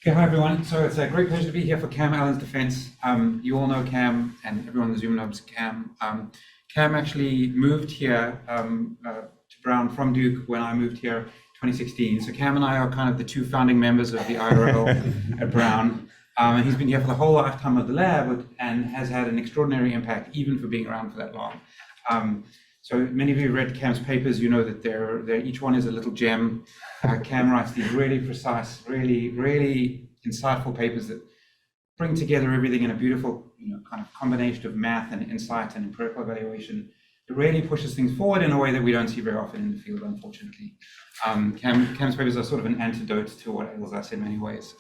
Okay, hi everyone. So it's a great pleasure to be here for Cam Allen's defense. You all know Cam, and everyone in the Zoom knows Cam. Cam actually moved here to Brown from Duke when I moved here 2016. So Cam and I are kind of the two founding members of the IRL at Brown. And he's been here for the whole lifetime of the lab and has had an extraordinary impact, even for being around for that long. So many of you read Cam's papers, you know that each one is a little gem. Cam writes these really precise, really insightful papers that bring together everything in a beautiful, kind of combination of math and insight and empirical evaluation. It really pushes things forward in a way that we don't see very often in the field, unfortunately. Cam's papers are sort of an antidote to what ails us in many ways.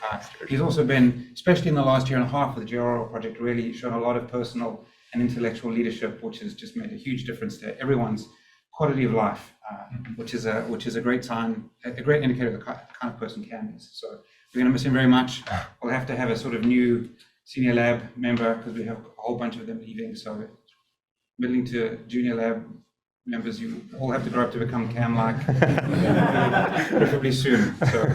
He's also been, especially in the last year and a half with the GRL project, really shown a lot of personal and intellectual leadership, which has just made a huge difference to everyone's quality of life, which is a great sign, a great indicator of the kind of person Cam is. So we're going to miss him very much. We'll have to have a sort of new senior lab member because we have a whole bunch of them leaving. So middling to junior lab members, you all have to grow up to become Cam-like, preferably soon. So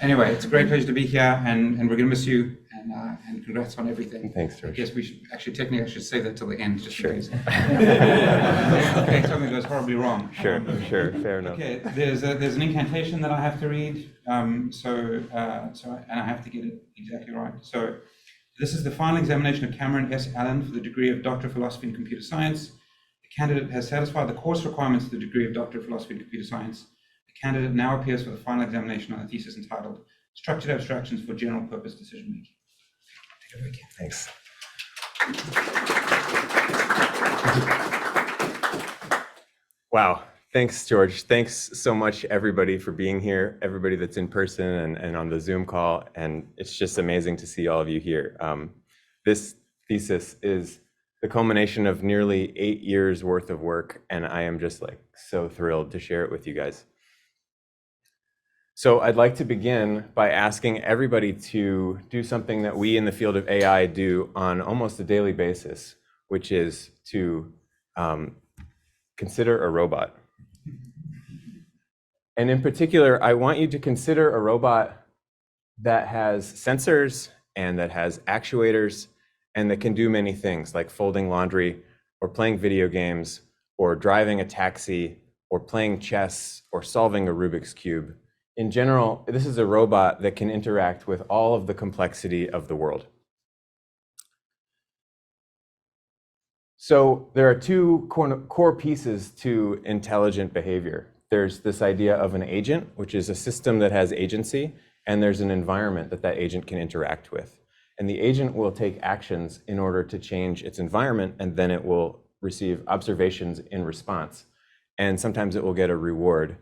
anyway, it's a great pleasure to be here, and we're going to miss you. And congrats on everything. Thanks, George. I guess we should technically I should save that till the end, just sure. in case. Okay, something goes horribly wrong. Sure, fair enough. Okay, there's an incantation that I have to read, and I have to get it exactly right. So this is the final examination of Cameron S. Allen for the degree of Doctor of Philosophy in Computer Science. The candidate has satisfied the course requirements of the degree of Doctor of Philosophy in Computer Science. The candidate now appears for the final examination on a thesis entitled Structured Abstractions for General Purpose Decision Making. Thanks. Wow. Thanks, George. Thanks so much, everybody, for being here, everybody that's in person and on the Zoom call. And it's just amazing to see all of you here. This thesis is the culmination of nearly 8 years worth of work, and I am just so thrilled to share it with you guys. So I'd like to begin by asking everybody to do something that we in the field of AI do on almost a daily basis, which is to consider a robot. And in particular, I want you to consider a robot that has sensors and that has actuators and that can do many things like folding laundry or playing video games or driving a taxi or playing chess or solving a Rubik's Cube. In general, this is a robot that can interact with all of the complexity of the world. So there are two core pieces to intelligent behavior. There's this idea of an agent, which is a system that has agency, and there's an environment that that agent can interact with. And the agent will take actions in order to change its environment, and then it will receive observations in response. And sometimes it will get a reward.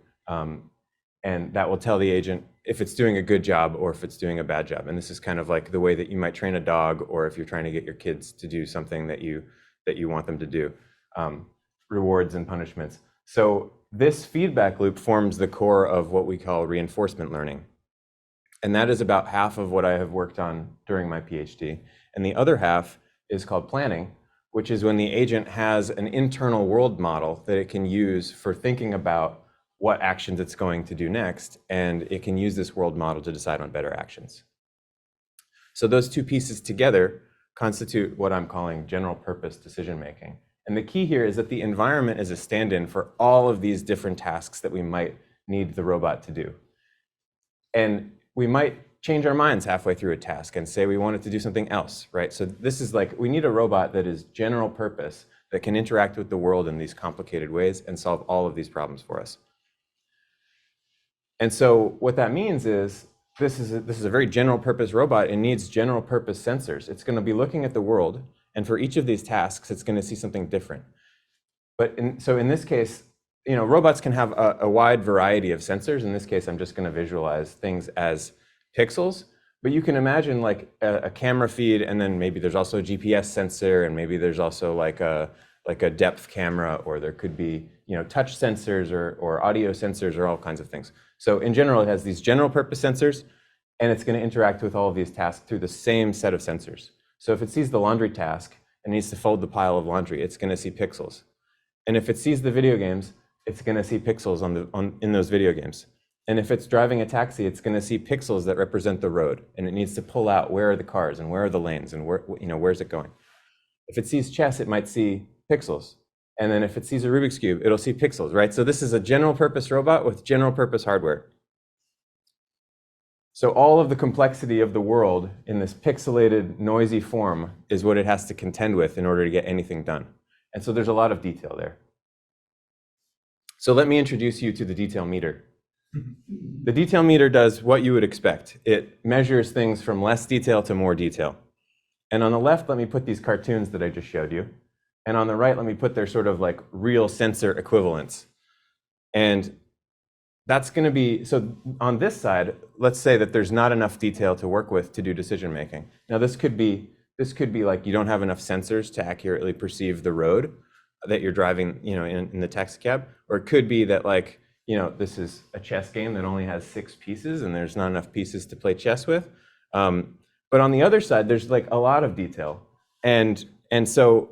And that will tell the agent if it's doing a good job or if it's doing a bad job. And this is kind of like the way that you might train a dog, or if you're trying to get your kids to do something that you want them to do, rewards and punishments. So this feedback loop forms the core of what we call reinforcement learning. And that is about half of what I have worked on during my PhD. And the other half is called planning, which is when the agent has an internal world model that it can use for thinking about what actions it's going to do next, and it can use this world model to decide on better actions. So those two pieces together constitute what I'm calling general purpose decision making. And the key here is that the environment is a stand-in for all of these different tasks that we might need the robot to do. And we might change our minds halfway through a task and say we want it to do something else, right? So this is we need a robot that is general purpose, that can interact with the world in these complicated ways and solve all of these problems for us. And so what that means is this is a very general purpose robot. It needs general purpose sensors. It's going to be looking at the world, and for each of these tasks, it's going to see something different. So in this case, robots can have a wide variety of sensors. In this case, I'm just going to visualize things as pixels. But you can imagine like a camera feed, and then maybe there's also a GPS sensor, and maybe there's also like a depth camera, or there could be touch sensors or audio sensors or all kinds of things. So in general, it has these general purpose sensors, and it's going to interact with all of these tasks through the same set of sensors. So if it sees the laundry task and needs to fold the pile of laundry, it's going to see pixels. And if it sees the video games, it's going to see pixels in those video games. And if it's driving a taxi, it's going to see pixels that represent the road, and it needs to pull out where are the cars and where are the lanes and where's it going. If it sees chess, it might see pixels. And then if it sees a Rubik's Cube, it'll see pixels, right? So this is a general purpose robot with general purpose hardware. So all of the complexity of the world in this pixelated, noisy form is what it has to contend with in order to get anything done. And so there's a lot of detail there. So let me introduce you to the detail meter. The detail meter does what you would expect. It measures things from less detail to more detail. And on the left, let me put these cartoons that I just showed you. And on the right, let me put their sort of like real sensor equivalents. And that's going to be, so on this side, let's say that there's not enough detail to work with to do decision making. Now this could be like you don't have enough sensors to accurately perceive the road that you're driving, in the taxi cab. Or it could be that like, this is a chess game that only has 6 pieces and there's not enough pieces to play chess with. But on the other side, there's like a lot of detail. And so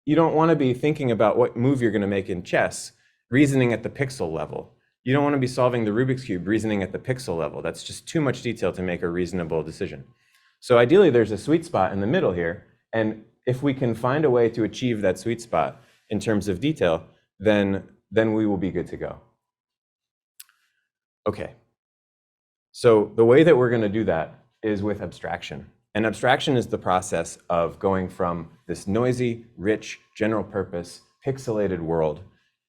you don't want to be thinking about what move you're going to make in chess, reasoning at the pixel level. You don't want to be solving the Rubik's Cube, reasoning at the pixel level. That's just too much detail to make a reasonable decision. So ideally, there's a sweet spot in the middle here. And if we can find a way to achieve that sweet spot in terms of detail, then we will be good to go. Okay. So the way that we're going to do that is with abstraction. And abstraction is the process of going from this noisy, rich, general purpose, pixelated world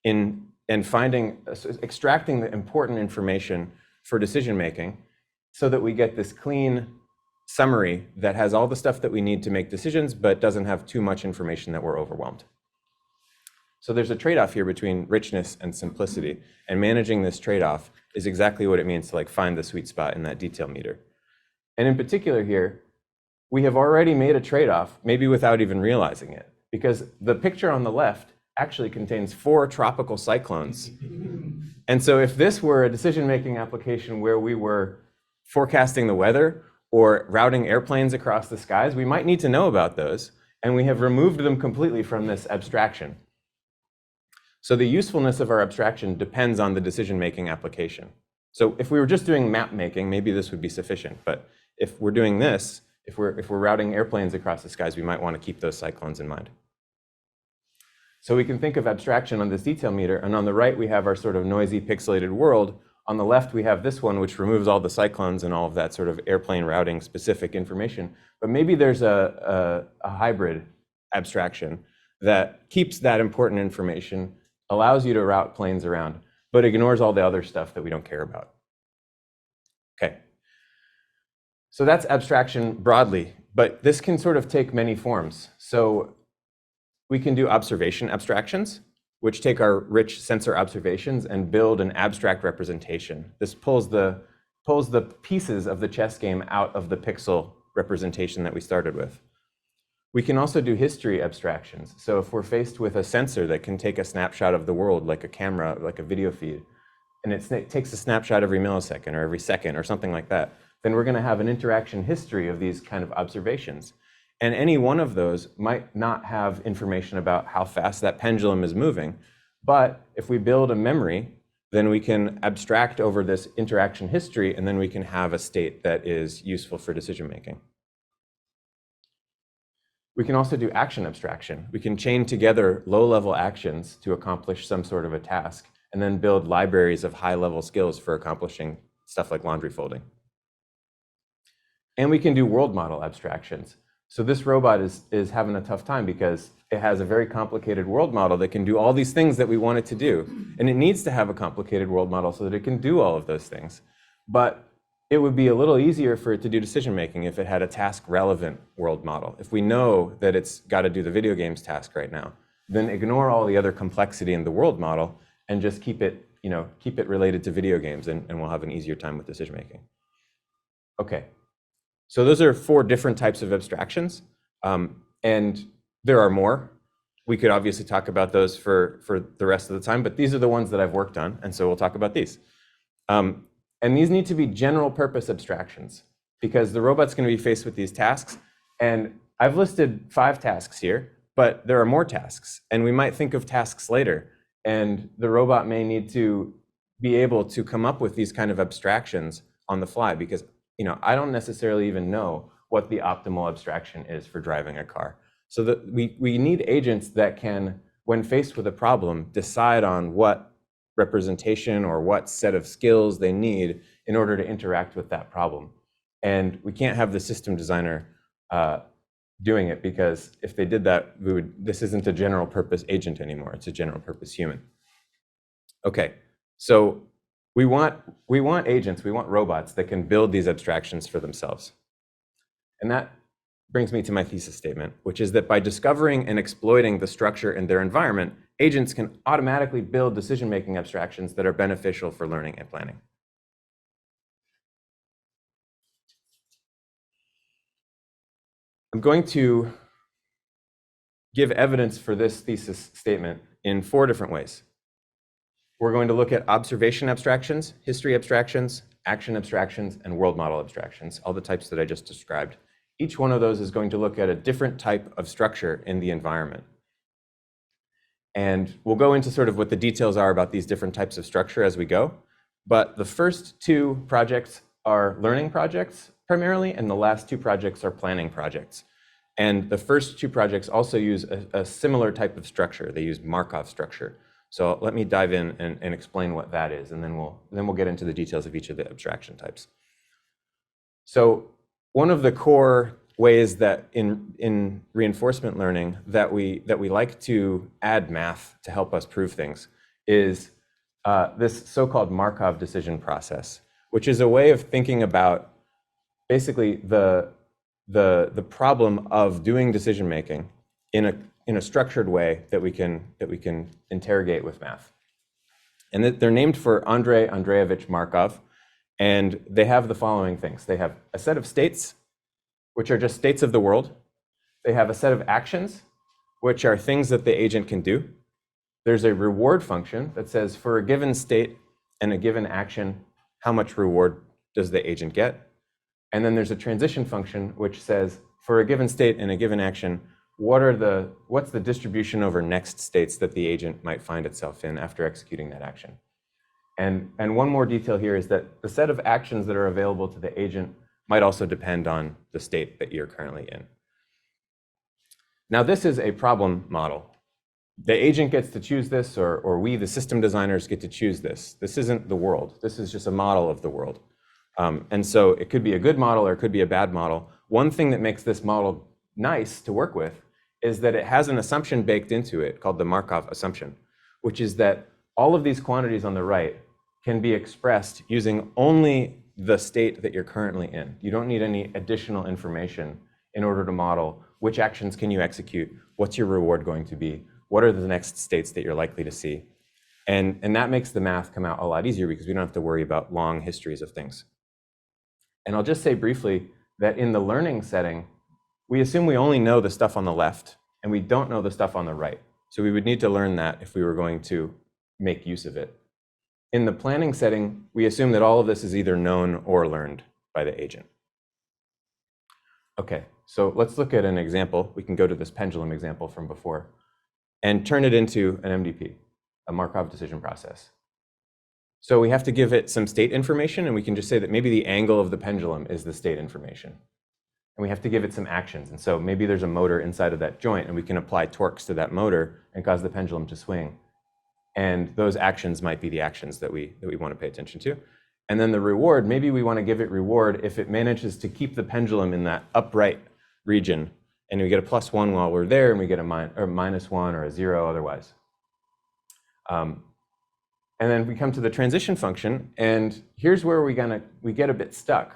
and extracting the important information for decision making so that we get this clean summary that has all the stuff that we need to make decisions, but doesn't have too much information that we're overwhelmed. So there's a trade-off here between richness and simplicity, and managing this trade-off is exactly what it means to like find the sweet spot in that detail meter. And in particular here, we have already made a trade-off, maybe without even realizing it, because the picture on the left actually contains 4 tropical cyclones. And so if this were a decision-making application where we were forecasting the weather or routing airplanes across the skies, we might need to know about those, and we have removed them completely from this abstraction. So the usefulness of our abstraction depends on the decision-making application. So if we were just doing map making, maybe this would be sufficient, but if we're doing this, if we're routing airplanes across the skies, we might want to keep those cyclones in mind. So we can think of abstraction on this detail meter, and on the right we have our sort of noisy pixelated world. On the left we have this one, which removes all the cyclones and all of that sort of airplane routing specific information. But maybe there's a hybrid abstraction that keeps that important information, allows you to route planes around, but ignores all the other stuff that we don't care about. Okay. So that's abstraction broadly, but this can sort of take many forms. So we can do observation abstractions, which take our rich sensor observations and build an abstract representation. This pulls the pieces of the chess game out of the pixel representation that we started with. We can also do history abstractions. So if we're faced with a sensor that can take a snapshot of the world, like a camera, like a video feed, and it takes a snapshot every millisecond or every second or something like that, then we're going to have an interaction history of these kind of observations. And any one of those might not have information about how fast that pendulum is moving. But if we build a memory, then we can abstract over this interaction history, and then we can have a state that is useful for decision making. We can also do action abstraction. We can chain together low-level actions to accomplish some sort of a task, and then build libraries of high-level skills for accomplishing stuff like laundry folding. And we can do world model abstractions. So this robot is having a tough time because it has a very complicated world model that can do all these things that we want it to do. And it needs to have a complicated world model so that it can do all of those things. But it would be a little easier for it to do decision making if it had a task relevant world model. If we know that it's got to do the video games task right now, then ignore all the other complexity in the world model and just keep it related to video games, and we'll have an easier time with decision making. Okay. So those are 4 different types of abstractions, and there are more. We could obviously talk about those for the rest of the time, but these are the ones that I've worked on, and so we'll talk about these. And these need to be general purpose abstractions because the robot's going to be faced with these tasks, and I've listed 5 tasks here, but there are more tasks, and we might think of tasks later, and the robot may need to be able to come up with these kind of abstractions on the fly, because I don't necessarily even know what the optimal abstraction is for driving a car. So that we need agents that can, when faced with a problem, decide on what representation or what set of skills they need in order to interact with that problem. And we can't have the system designer doing it, because if they did that, this isn't a general purpose agent anymore. It's a general purpose human. Okay, so we want agents, we want robots that can build these abstractions for themselves. And that brings me to my thesis statement, which is that by discovering and exploiting the structure in their environment, agents can automatically build decision-making abstractions that are beneficial for learning and planning. I'm going to give evidence for this thesis statement in 4 different ways. We're going to look at observation abstractions, history abstractions, action abstractions, and world model abstractions, all the types that I just described. Each one of those is going to look at a different type of structure in the environment. And we'll go into sort of what the details are about these different types of structure as we go. But the first 2 projects are learning projects primarily, and the last 2 projects are planning projects. And the first 2 projects also use a similar type of structure. They use Markov structure. So let me dive in and explain what that is, and then we'll get into the details of each of the abstraction types. So one of the core ways that in reinforcement learning that we like to add math to help us prove things is this so-called Markov decision process, which is a way of thinking about basically the problem of doing decision making in a structured way that we can interrogate with math. And they're named for Andrei Andreevich Markov, and they have the following things. They have a set of states, which are just states of the world. They have a set of actions, which are things that the agent can do. There's a reward function that says for a given state and a given action, how much reward does the agent get? And then there's a transition function, which says for a given state and a given action, what's the distribution over next states that the agent might find itself in after executing that action? And one more detail here is that the set of actions that are available to the agent might also depend on the state that you're currently in. Now, this is a problem model. The agent gets to choose this, or we, the system designers, get to choose this. This isn't the world. This is just a model of the world. And so it could be a good model or it could be a bad model. One thing that makes this model nice to work with is that it has an assumption baked into it called the Markov assumption, which is that all of these quantities on the right can be expressed using only the state that you're currently in. You don't need any additional information in order to model which actions can you execute, what's your reward going to be, what are the next states that you're likely to see. And that makes the math come out a lot easier because we don't have to worry about long histories of things. And I'll just say briefly that in the learning setting, we assume we only know the stuff on the left and we don't know the stuff on the right. So we would need to learn that if we were going to make use of it. In the planning setting, we assume that all of this is either known or learned by the agent. Okay, so let's look at an example. We can go to this pendulum example from before and turn it into an MDP, a Markov decision process. So we have to give it some state information, and we can just say that maybe the angle of the pendulum is the state information. And we have to give it some actions. And so maybe there's a motor inside of that joint, and we can apply torques to that motor and cause the pendulum to swing. And those actions might be the actions that we want to pay attention to. And then the reward, maybe we want to give it reward if it manages to keep the pendulum in that upright region, and we get a +1 while we're there, and we get a -1 or a 0 otherwise. And then we come to the transition function, and here's where we get a bit stuck,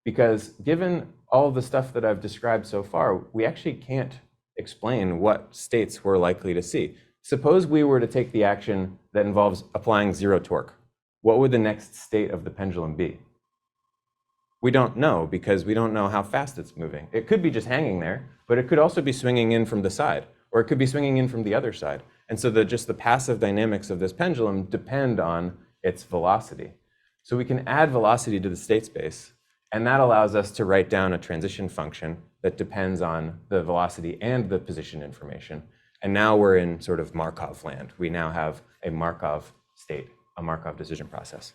because given all of the stuff that I've described so far, we actually can't explain what states we're likely to see. Suppose we were to take the action that involves applying 0 torque. What would the next state of the pendulum be? We don't know, because we don't know how fast it's moving. It could be just hanging there, but it could also be swinging in from the side, or it could be swinging in from the other side. And so just the passive dynamics of this pendulum depend on its velocity. So we can add velocity to the state space, and that allows us to write down a transition function that depends on the velocity and the position information. And now we're in sort of Markov land. We now have a Markov state a Markov decision process.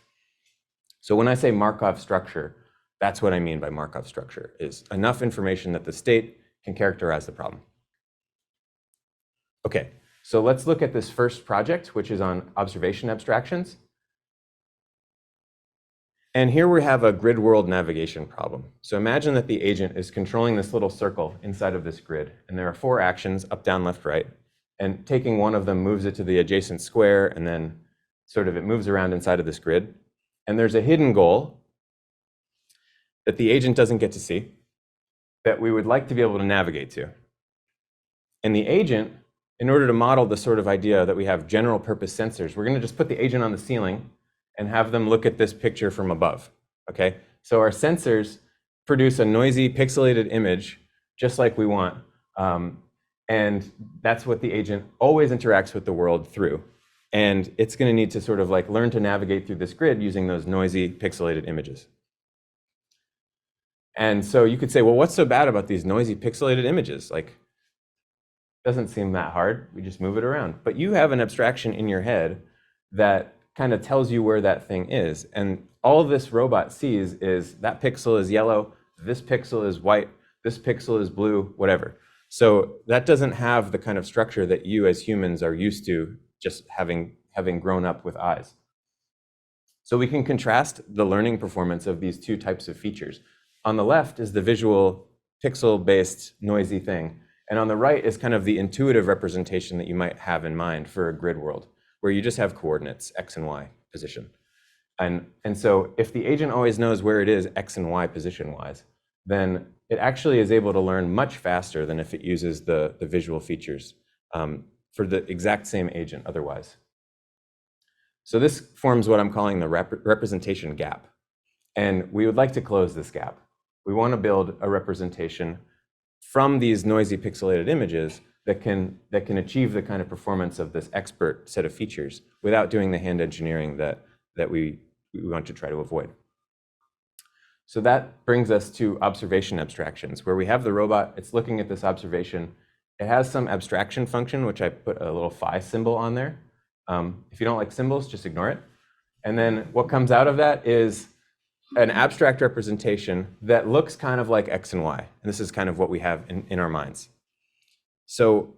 So when I say Markov structure, that's what I mean by Markov structure, is enough information that the state can characterize the problem. Okay, so let's look at this first project, which is on observation abstractions. And here we have a grid world navigation problem. So imagine that the agent is controlling this little circle inside of this grid, and there are 4 actions, up, down, left, right, and taking one of them moves it to the adjacent square, and then sort of it moves around inside of this grid. And there's a hidden goal that the agent doesn't get to see that we would like to be able to navigate to. And the agent, in order to model the sort of idea that we have general purpose sensors, we're going to just put the agent on the ceiling and have them look at this picture from above, okay? So our sensors produce a noisy, pixelated image just like we want. And that's what the agent always interacts with the world through. And it's going to need to sort of like learn to navigate through this grid using those noisy, pixelated images. And so you could say, well, what's so bad about these noisy, pixelated images? Like, doesn't seem that hard. We just move it around. But you have an abstraction in your head that kind of tells you where that thing is. And all this robot sees is that pixel is yellow, this pixel is white, this pixel is blue, whatever. So that doesn't have the kind of structure that you as humans are used to, just having grown up with eyes. So we can contrast the learning performance of these 2 types of features. On the left is the visual pixel-based noisy thing. And on the right is kind of the intuitive representation that you might have in mind for a grid world, where you just have coordinates, x and y position. And so if the agent always knows where it is x and y position-wise, then it actually is able to learn much faster than if it uses the visual features for the exact same agent otherwise. So this forms what I'm calling the representation gap. And we would like to close this gap. We want to build a representation from these noisy pixelated images that can achieve the kind of performance of this expert set of features without doing the hand engineering that we want to try to avoid. So that brings us to observation abstractions, where we have the robot, it's looking at this observation. It has some abstraction function, which I put a little phi symbol on there. If you don't like symbols, just ignore it. And then what comes out of that is an abstract representation that looks kind of like x and y. And this is kind of what we have in our minds. So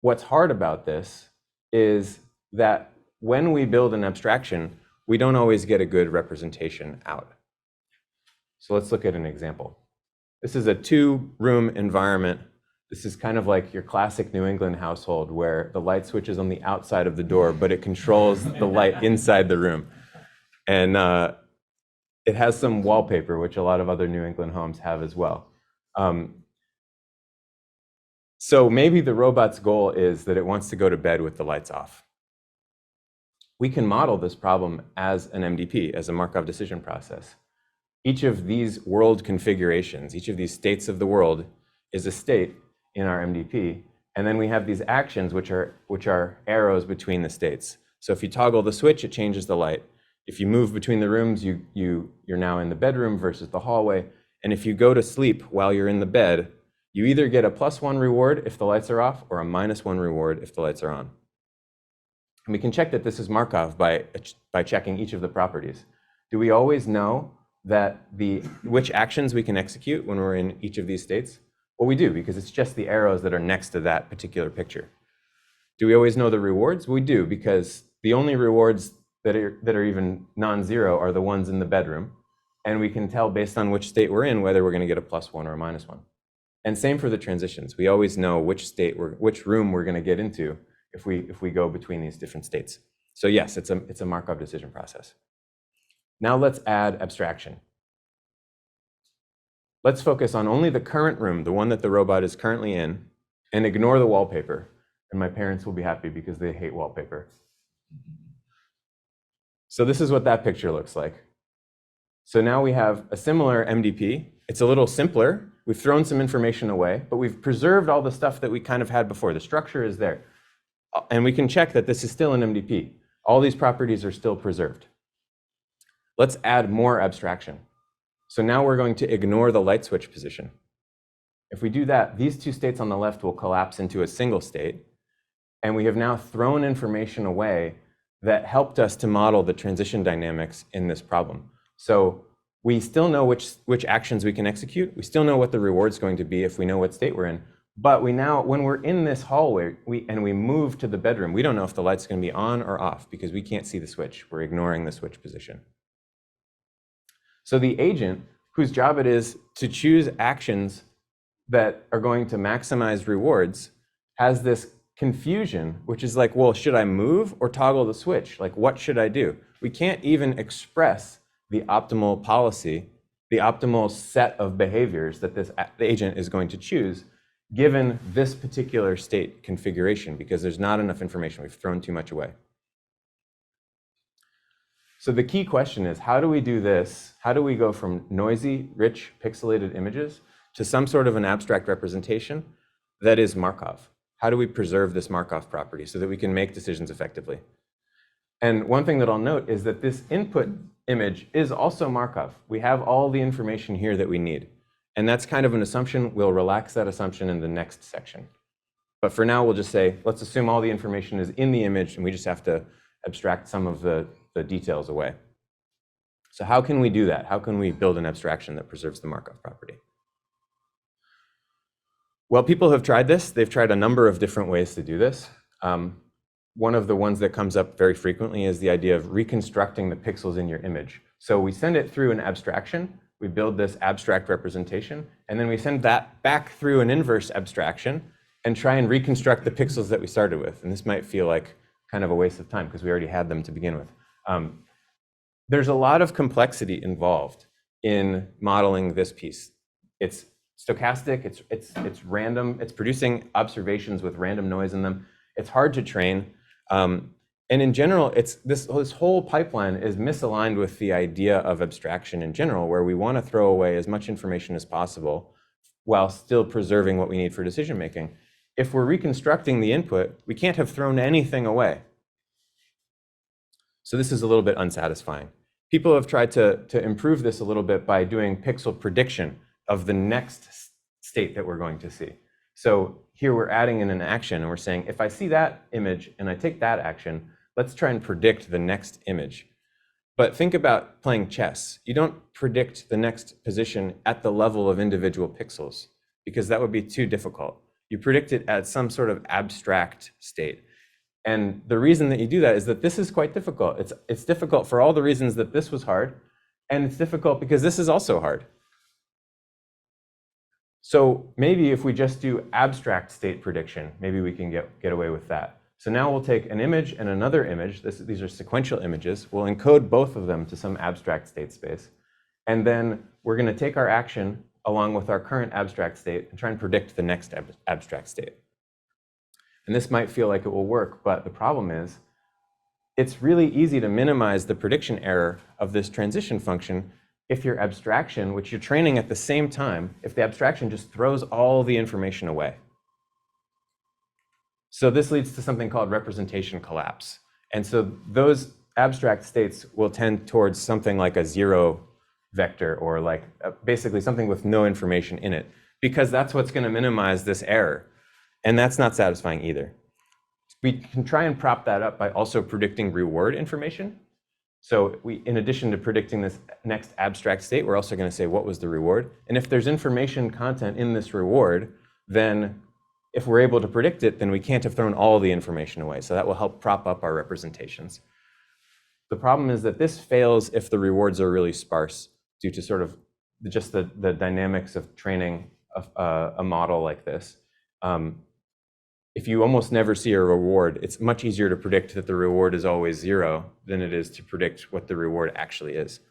what's hard about this is that when we build an abstraction, we don't always get a good representation out. So let's look at an example. This is a 2-room environment. This is kind of like your classic New England household where the light switch is on the outside of the door, but it controls the light inside the room. And it has some wallpaper, which a lot of other New England homes have as well. So maybe the robot's goal is that it wants to go to bed with the lights off. We can model this problem as an MDP, as a Markov decision process. Each of these world configurations, each of these states of the world is a state in our MDP. And then we have these actions, which are arrows between the states. So if you toggle the switch, it changes the light. If you move between the rooms, you're now in the bedroom versus the hallway. And if you go to sleep while you're in the bed, you either get a +1 reward if the lights are off or a -1 reward if the lights are on. And we can check that this is Markov by checking each of the properties. Do we always know that which actions we can execute when we're in each of these states? Well, we do, because it's just the arrows that are next to that particular picture. Do we always know the rewards? We do, because the only rewards that are even non-zero are the ones in the bedroom. And we can tell based on which state we're in whether we're going to get a +1 or a -1. And same for the transitions. We always know which room we're going to get into if we go between these different states. So yes, it's a Markov decision process. Now let's add abstraction. Let's focus on only the current room, the one that the robot is currently in, and ignore the wallpaper. And my parents will be happy because they hate wallpaper. So this is what that picture looks like. So now we have a similar MDP. It's a little simpler. We've thrown some information away, but we've preserved all the stuff that we kind of had before. The structure is there. And we can check that this is still an MDP. All these properties are still preserved. Let's add more abstraction. So now we're going to ignore the light switch position. If we do that, these 2 states on the left will collapse into a single state. And we have now thrown information away that helped us to model the transition dynamics in this problem. So we still know which actions we can execute. We still know what the reward's going to be if we know what state we're in. But we now, when we're in this hallway and we move to the bedroom, we don't know if the light's going to be on or off because we can't see the switch. We're ignoring the switch position. So the agent, whose job it is to choose actions that are going to maximize rewards, has this confusion, which is like, well, should I move or toggle the switch? Like, what should I do? We can't even express the optimal policy, the optimal set of behaviors that this agent is going to choose given this particular state configuration, because there's not enough information. We've thrown too much away. So the key question is, how do we do this? How do we go from noisy, rich, pixelated images to some sort of an abstract representation that is Markov? How do we preserve this Markov property so that we can make decisions effectively? And one thing that I'll note is that this input image is also Markov. We have all the information here that we need. And that's kind of an assumption. We'll relax that assumption in the next section. But for now, we'll just say, let's assume all the information is in the image, and we just have to abstract some of the details away. So how can we do that? How can we build an abstraction that preserves the Markov property? Well, people have tried this. They've tried a number of different ways to do this. One of the ones that comes up very frequently is the idea of reconstructing the pixels in your image. So we send it through an abstraction. We build this abstract representation, and then we send that back through an inverse abstraction and try and reconstruct the pixels that we started with. And this might feel like kind of a waste of time because we already had them to begin with. There's a lot of complexity involved in modeling this piece. It's stochastic, it's random, it's producing observations with random noise in them. It's hard to train. And in general, this whole pipeline is misaligned with the idea of abstraction in general, where we want to throw away as much information as possible while still preserving what we need for decision making. If we're reconstructing the input, we can't have thrown anything away. So this is a little bit unsatisfying. People have tried to improve this a little bit by doing pixel prediction of the next state that we're going to see. So here we're adding in an action, and we're saying, if I see that image and I take that action, let's try and predict the next image. But think about playing chess. You don't predict the next position at the level of individual pixels, because that would be too difficult. You predict it at some sort of abstract state. And the reason that you do that is that this is quite difficult. It's difficult for all the reasons that this was hard, and it's difficult because this is also hard. So maybe if we just do abstract state prediction, maybe we can get away with that. So now we'll take an image and another image. These are sequential images. We'll encode both of them to some abstract state space. And then we're going to take our action along with our current abstract state and try and predict the next abstract state. And this might feel like it will work, but the problem is it's really easy to minimize the prediction error of this transition function if your abstraction, which you're training at the same time, if the abstraction just throws all the information away. So this leads to something called representation collapse. And so those abstract states will tend towards something like a zero vector, or like basically something with no information in it, because that's what's going to minimize this error. And that's not satisfying either. We can try and prop that up by also predicting reward information. So in addition to predicting this next abstract state, we're also going to say, what was the reward? And if there's information content in this reward, then if we're able to predict it, then we can't have thrown all the information away. So that will help prop up our representations. The problem is that this fails if the rewards are really sparse due to sort of just the dynamics of training a model like this. If you almost never see a reward, it's much easier to predict that the reward is always zero than it is to predict what the reward actually is.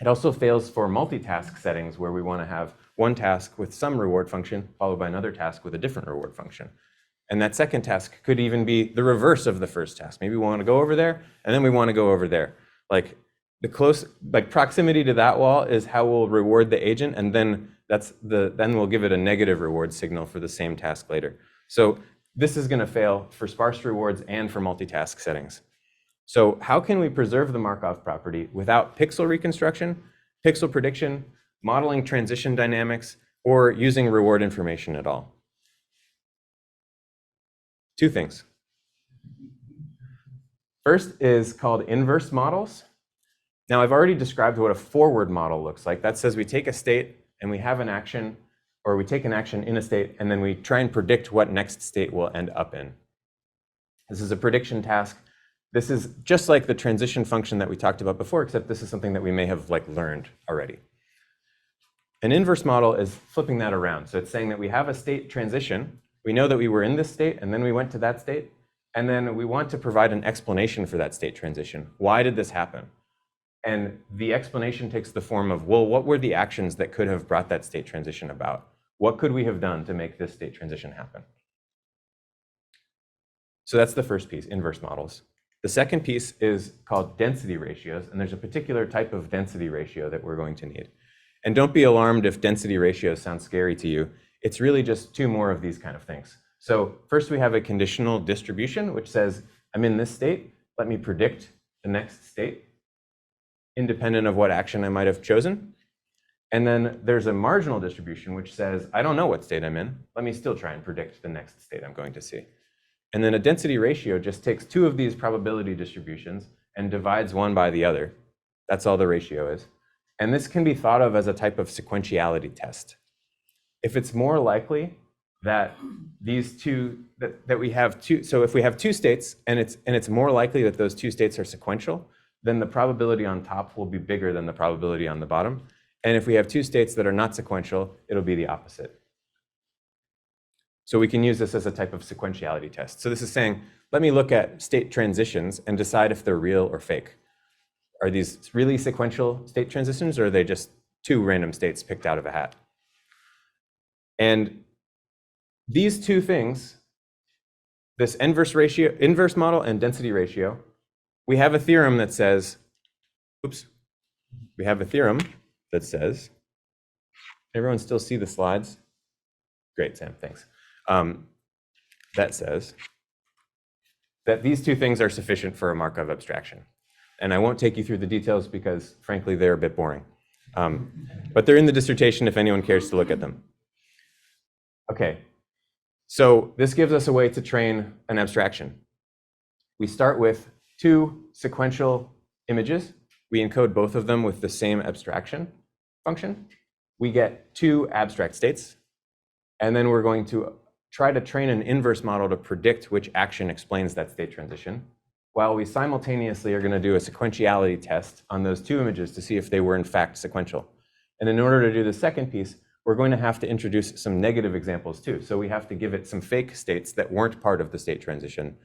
It also fails for multitask settings where we want to have one task with some reward function followed by another task with a different reward function. And that second task could even be the reverse of the first task. Maybe we want to go over there, and then we want to go over there. Like proximity to that wall is how we'll reward the agent, and then then we'll give it a negative reward signal for the same task later. So this is going to fail for sparse rewards and for multitask settings. So how can we preserve the Markov property without pixel reconstruction, pixel prediction, modeling transition dynamics, or using reward information at all? Two things. First is called inverse models. Now, I've already described what a forward model looks like. That says we take a state and we have an action, or we take an action in a state, and then we try and predict what next state will end up in. This is a prediction task. This is just like the transition function that we talked about before, except this is something that we may have learned already. An inverse model is flipping that around. So it's saying that we have a state transition. We know that we were in this state, and then we went to that state. And then we want to provide an explanation for that state transition. Why did this happen? And the explanation takes the form of, well, what were the actions that could have brought that state transition about? What could we have done to make this state transition happen? So that's the first piece, inverse models. The second piece is called density ratios, and there's a particular type of density ratio that we're going to need. And don't be alarmed if density ratios sound scary to you. It's really just two more of these kind of things. So first we have a conditional distribution, which says, I'm in this state, let me predict the next state, independent of what action I might have chosen. And then there's a marginal distribution, which says, I don't know what state I'm in, let me still try and predict the next state I'm going to see. And then a density ratio just takes two of these probability distributions and divides one by the other. That's all the ratio is. And this can be thought of as a type of sequentiality test. If it's more likely that these two, that we have two, so if we have two states and it's more likely that those two states are sequential, then the probability on top will be bigger than the probability on the bottom. And if we have two states that are not sequential, it'll be the opposite. So we can use this as a type of sequentiality test. So this is saying, let me look at state transitions and decide if they're real or fake. Are these really sequential state transitions, or are they just two random states picked out of a hat? And these two things, this inverse model and density ratio, we have a theorem that says, everyone still see the slides? Great, Sam, thanks. That says that these two things are sufficient for a Markov abstraction. And I won't take you through the details because, frankly, they're a bit boring. But they're in the dissertation if anyone cares to look at them. Okay, so this gives us a way to train an abstraction. We start with two sequential images. We encode both of them with the same abstraction function. We get two abstract states. And then we're going to try to train an inverse model to predict which action explains that state transition, while we simultaneously are going to do a sequentiality test on those two images to see if they were in fact sequential. And in order to do the second piece, we're going to have to introduce some negative examples too. So we have to give it some fake states that weren't part of the state transition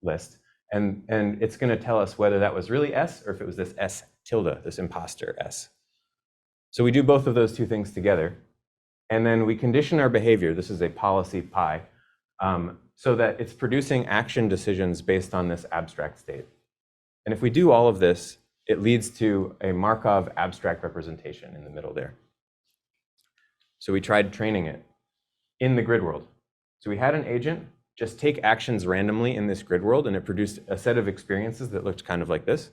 list. And it's going to tell us whether that was really S or if it was this S tilde, this imposter S. So we do both of those two things together. And then we condition our behavior, this is a policy pi, so that it's producing action decisions based on this abstract state. And if we do all of this, it leads to a Markov abstract representation in the middle there. So we tried training it in the grid world. So we had an agent just take actions randomly in this grid world, and it produced a set of experiences that looked kind of like this.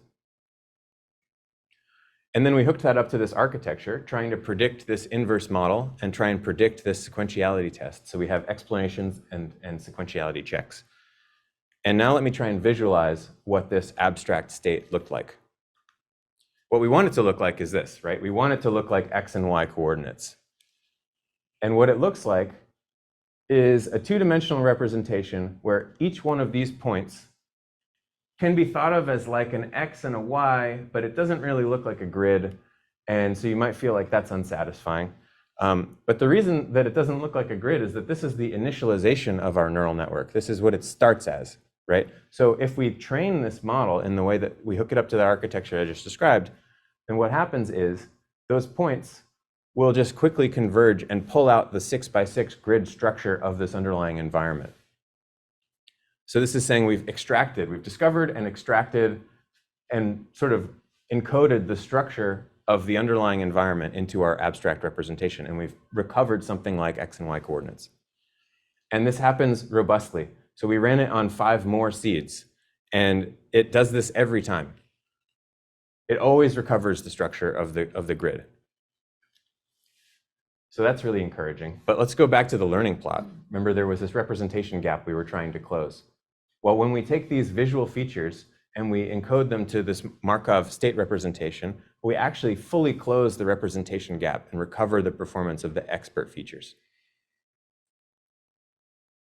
And then we hooked that up to this architecture, trying to predict this inverse model and try and predict this sequentiality test. So we have explanations and sequentiality checks. And now let me try and visualize what this abstract state looked like. What we want it to look like is this, right? We want it to look like X and Y coordinates. And what it looks like is a two-dimensional representation where each one of these points can be thought of as like an X and a Y, but it doesn't really look like a grid. And so you might feel like that's unsatisfying. But the reason that it doesn't look like a grid is that this is the initialization of our neural network. This is what it starts as, right? So if we train this model in the way that we hook it up to the architecture I just described, then what happens is those points will just quickly converge and pull out the 6x6 grid structure of this underlying environment. So this is saying we've discovered and extracted and sort of encoded the structure of the underlying environment into our abstract representation, and we've recovered something like X and Y coordinates. And this happens robustly. So we ran it on 5 more seeds, and it does this every time. It always recovers the structure of the grid. So that's really encouraging. But let's go back to the learning plot. Remember, there was this representation gap we were trying to close. Well, when we take these visual features and we encode them to this Markov state representation, we actually fully close the representation gap and recover the performance of the expert features.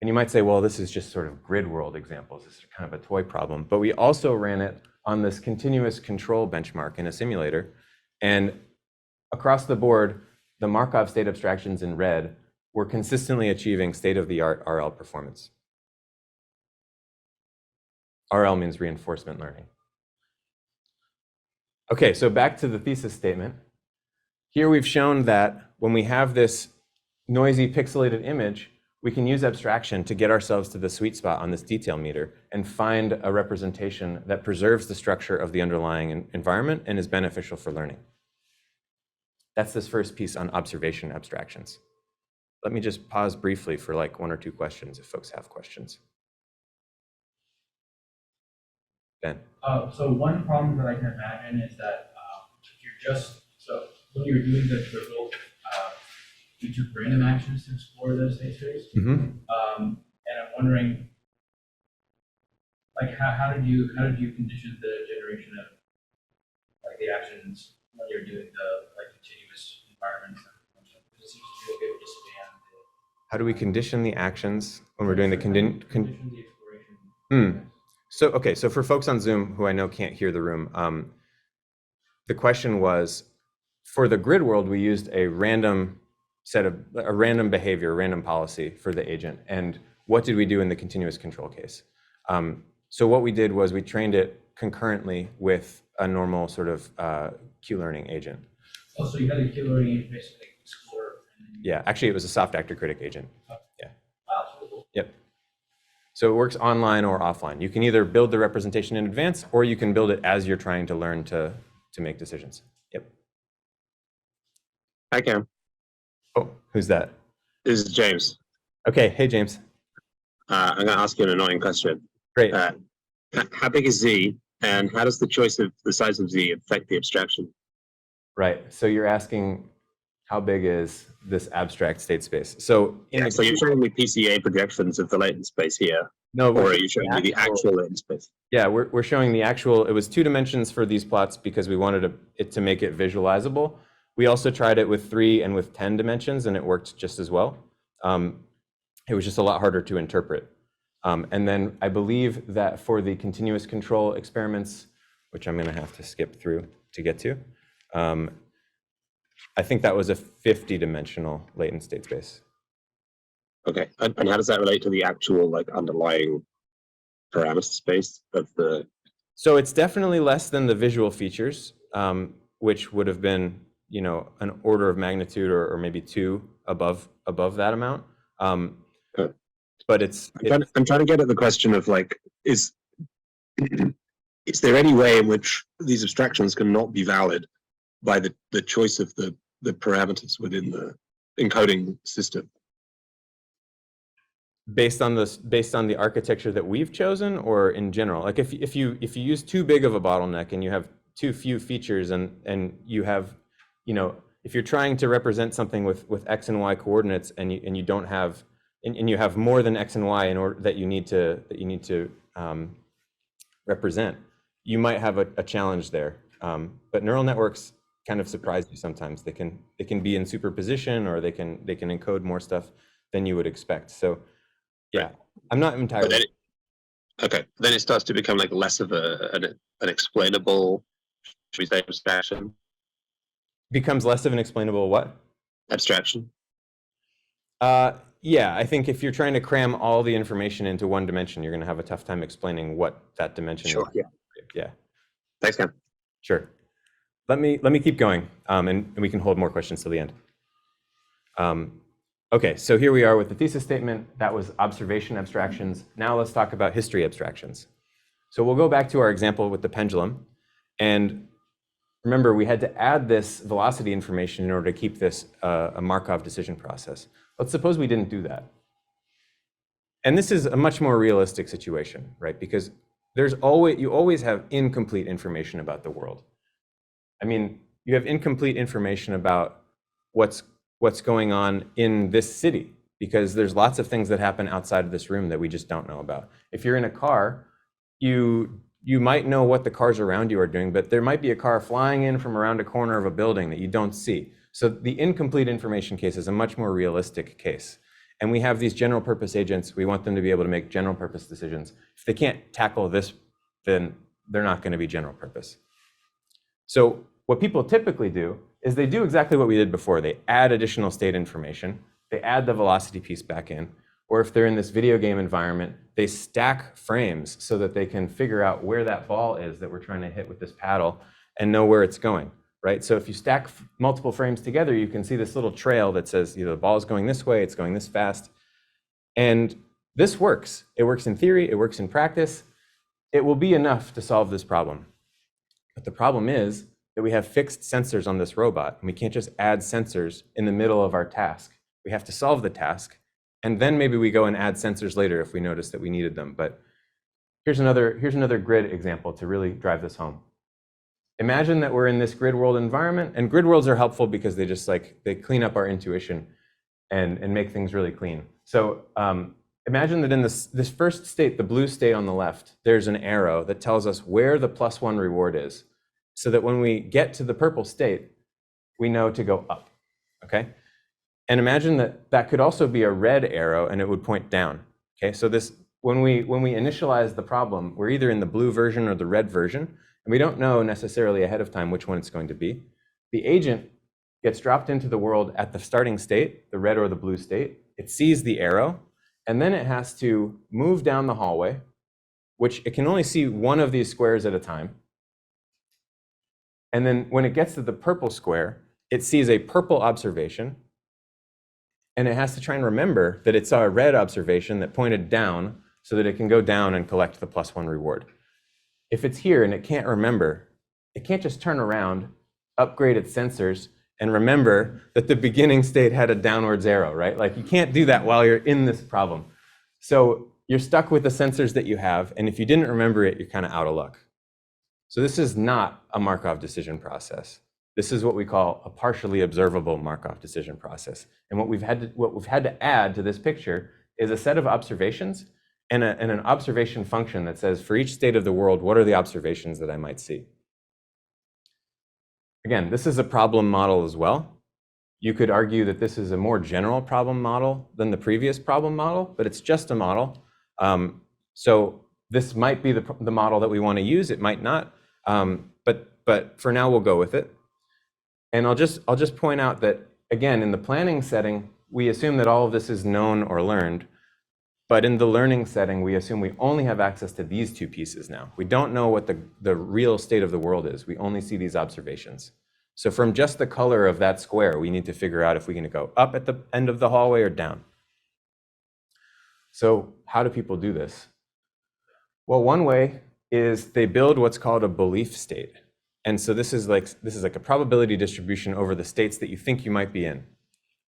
And you might say, well, this is just sort of grid world examples. This is kind of a toy problem. But we also ran it on this continuous control benchmark in a simulator. And across the board, the Markov state abstractions in red were consistently achieving state-of-the-art RL performance. RL means reinforcement learning. Okay, so back to the thesis statement. Here we've shown that when we have this noisy pixelated image, we can use abstraction to get ourselves to the sweet spot on this detail meter and find a representation that preserves the structure of the underlying environment and is beneficial for learning. That's this first piece on observation abstractions. Let me just pause briefly for like 1 or 2 questions if folks have questions. Ben. So one problem that I can imagine is that if you're so when you're doing the trivial, you took random actions to explore those state space. And I'm wondering, like, how did you condition the generation of like the actions when you're doing the like continuous environments? It seems to be able to span How do we condition the actions when we're doing the condition the exploration? So, okay, so for folks on Zoom who I know can't hear the room, the question was, for the grid world, we used a random behavior, random policy for the agent. And what did we do in the continuous control case? So what we did was we trained it concurrently with a normal sort of Q-learning agent. Oh, so you had a Q-learning interface to explore. Yeah, actually it was a soft actor critic agent. Yeah. Wow, so cool. Yep. So it works online or offline. You can either build the representation in advance, or you can build it as you're trying to learn to make decisions. Yep. Hi, Cam. Oh, who's that? This is James. Okay, hey, James. I'm going to ask you an annoying question. Great. How big is Z, and how does the choice of the size of Z affect the abstraction? Right, so you're asking how big is this abstract state space? So So you're showing me PCA projections of the latent space here, no, or are you showing me the actual latent space? Yeah, we're showing the actual. It was 2 dimensions for these plots because we wanted it to make it visualizable. We also tried it with 3 and with 10 dimensions, and it worked just as well. It was just a lot harder to interpret. And then I believe that for the continuous control experiments, which I'm going to have to skip through to get to, I think that was a 50-dimensional latent state space. Okay, and how does that relate to the actual like underlying parameter space of the? So it's definitely less than the visual features, which would have been, you know, an order of magnitude or maybe 2 above that amount. But I'm trying to get at the question of like, is there any way in which these abstractions can not be valid by the choice of the parameters within the encoding system? Based on the architecture that we've chosen, or in general? Like if you use too big of a bottleneck and you have too few features, and you have, you know, if you're trying to represent something with X and Y coordinates, and you don't have, and you have more than X and Y in order that you need to represent, you might have a challenge there. But neural networks kind of surprise you sometimes. They can be in superposition, or they can encode more stuff than you would expect. So yeah, I'm not entirely. Then it starts to become like less of an explainable, should we say, abstraction? Becomes less of an explainable what? Abstraction. Yeah, I think if you're trying to cram all the information into one dimension, you're going to have a tough time explaining what that dimension is. Sure. Yeah. Thanks, Cam. Sure. Let me keep going, and we can hold more questions till the end. Okay, so here we are with the thesis statement. That was observation abstractions. Now let's talk about history abstractions. So we'll go back to our example with the pendulum. And remember, we had to add this velocity information in order to keep this a Markov decision process. Let's suppose we didn't do that. And this is a much more realistic situation, right? Because you always have incomplete information about the world. I mean, you have incomplete information about what's going on in this city, because there's lots of things that happen outside of this room that we just don't know about. If you're in a car, you you might know what the cars around you are doing, but there might be a car flying in from around a corner of a building that you don't see. So the incomplete information case is a much more realistic case. And we have these general purpose agents. We want them to be able to make general purpose decisions. If they can't tackle this, then they're not going to be general purpose. So what people typically do is they do exactly what we did before. They add additional state information. They add the velocity piece back in. Or if they're in this video game environment, they stack frames so that they can figure out where that ball is that we're trying to hit with this paddle and know where it's going, right? So if you stack multiple frames together, you can see this little trail that says either the ball is going this way, it's going this fast. And this works. It works in theory, it works in practice. It will be enough to solve this problem. But the problem is that we have fixed sensors on this robot, and we can't just add sensors in the middle of our task. We have to solve the task, and then maybe we go and add sensors later if we notice that we needed them. But here's another grid example to really drive this home. Imagine that we're in this grid world environment, and grid worlds are helpful because they clean up our intuition and make things really clean. So imagine that in this first state, the blue state on the left, there's an arrow that tells us where the +1 reward is, so that when we get to the purple state, we know to go up, okay? And imagine that could also be a red arrow and it would point down, okay? So when we initialize the problem, we're either in the blue version or the red version, and we don't know necessarily ahead of time which one it's going to be. The agent gets dropped into the world at the starting state, the red or the blue state. It sees the arrow, and then it has to move down the hallway, which it can only see one of these squares at a time. And then when it gets to the purple square, it sees a purple observation, and it has to try and remember that it saw a red observation that pointed down so that it can go down and collect the +1 reward. If it's here and it can't remember, it can't just turn around, upgrade its sensors, and remember that the beginning state had a downwards arrow, right? Like, you can't do that while you're in this problem. So you're stuck with the sensors that you have, and if you didn't remember it, you're kind of out of luck. So this is not a Markov decision process. This is what we call a partially observable Markov decision process. And what we've had to add to this picture is a set of observations and an observation function that says, for each state of the world, what are the observations that I might see? Again, this is a problem model as well. You could argue that this is a more general problem model than the previous problem model, but it's just a model. So this might be the model that we want to use. It might not, but for now we'll go with it. And I'll just point out that, again, in the planning setting, we assume that all of this is known or learned. But in the learning setting, we assume we only have access to these two pieces now. We don't know what the real state of the world is. We only see these observations. So from just the color of that square, we need to figure out if we're going to go up at the end of the hallway or down. So how do people do this? Well, one way is they build what's called a belief state. And so this is like a probability distribution over the states that you think you might be in,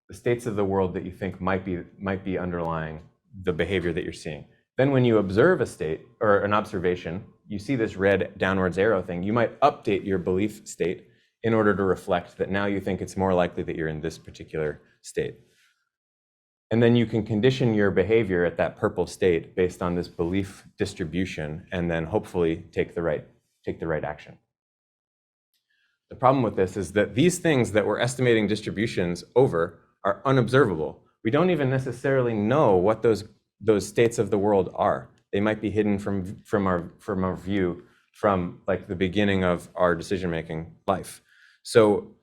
the states of the world that you think might be underlying the behavior that you're seeing. Then when you observe a state or an observation, you see this red downwards arrow thing, you might update your belief state in order to reflect that now you think it's more likely that you're in this particular state. And then you can condition your behavior at that purple state based on this belief distribution, and then hopefully take the right action. The problem with this is that these things that we're estimating distributions over are unobservable. We don't even necessarily know what those states of the world are. They might be hidden from our view from like the beginning of our decision-making life. So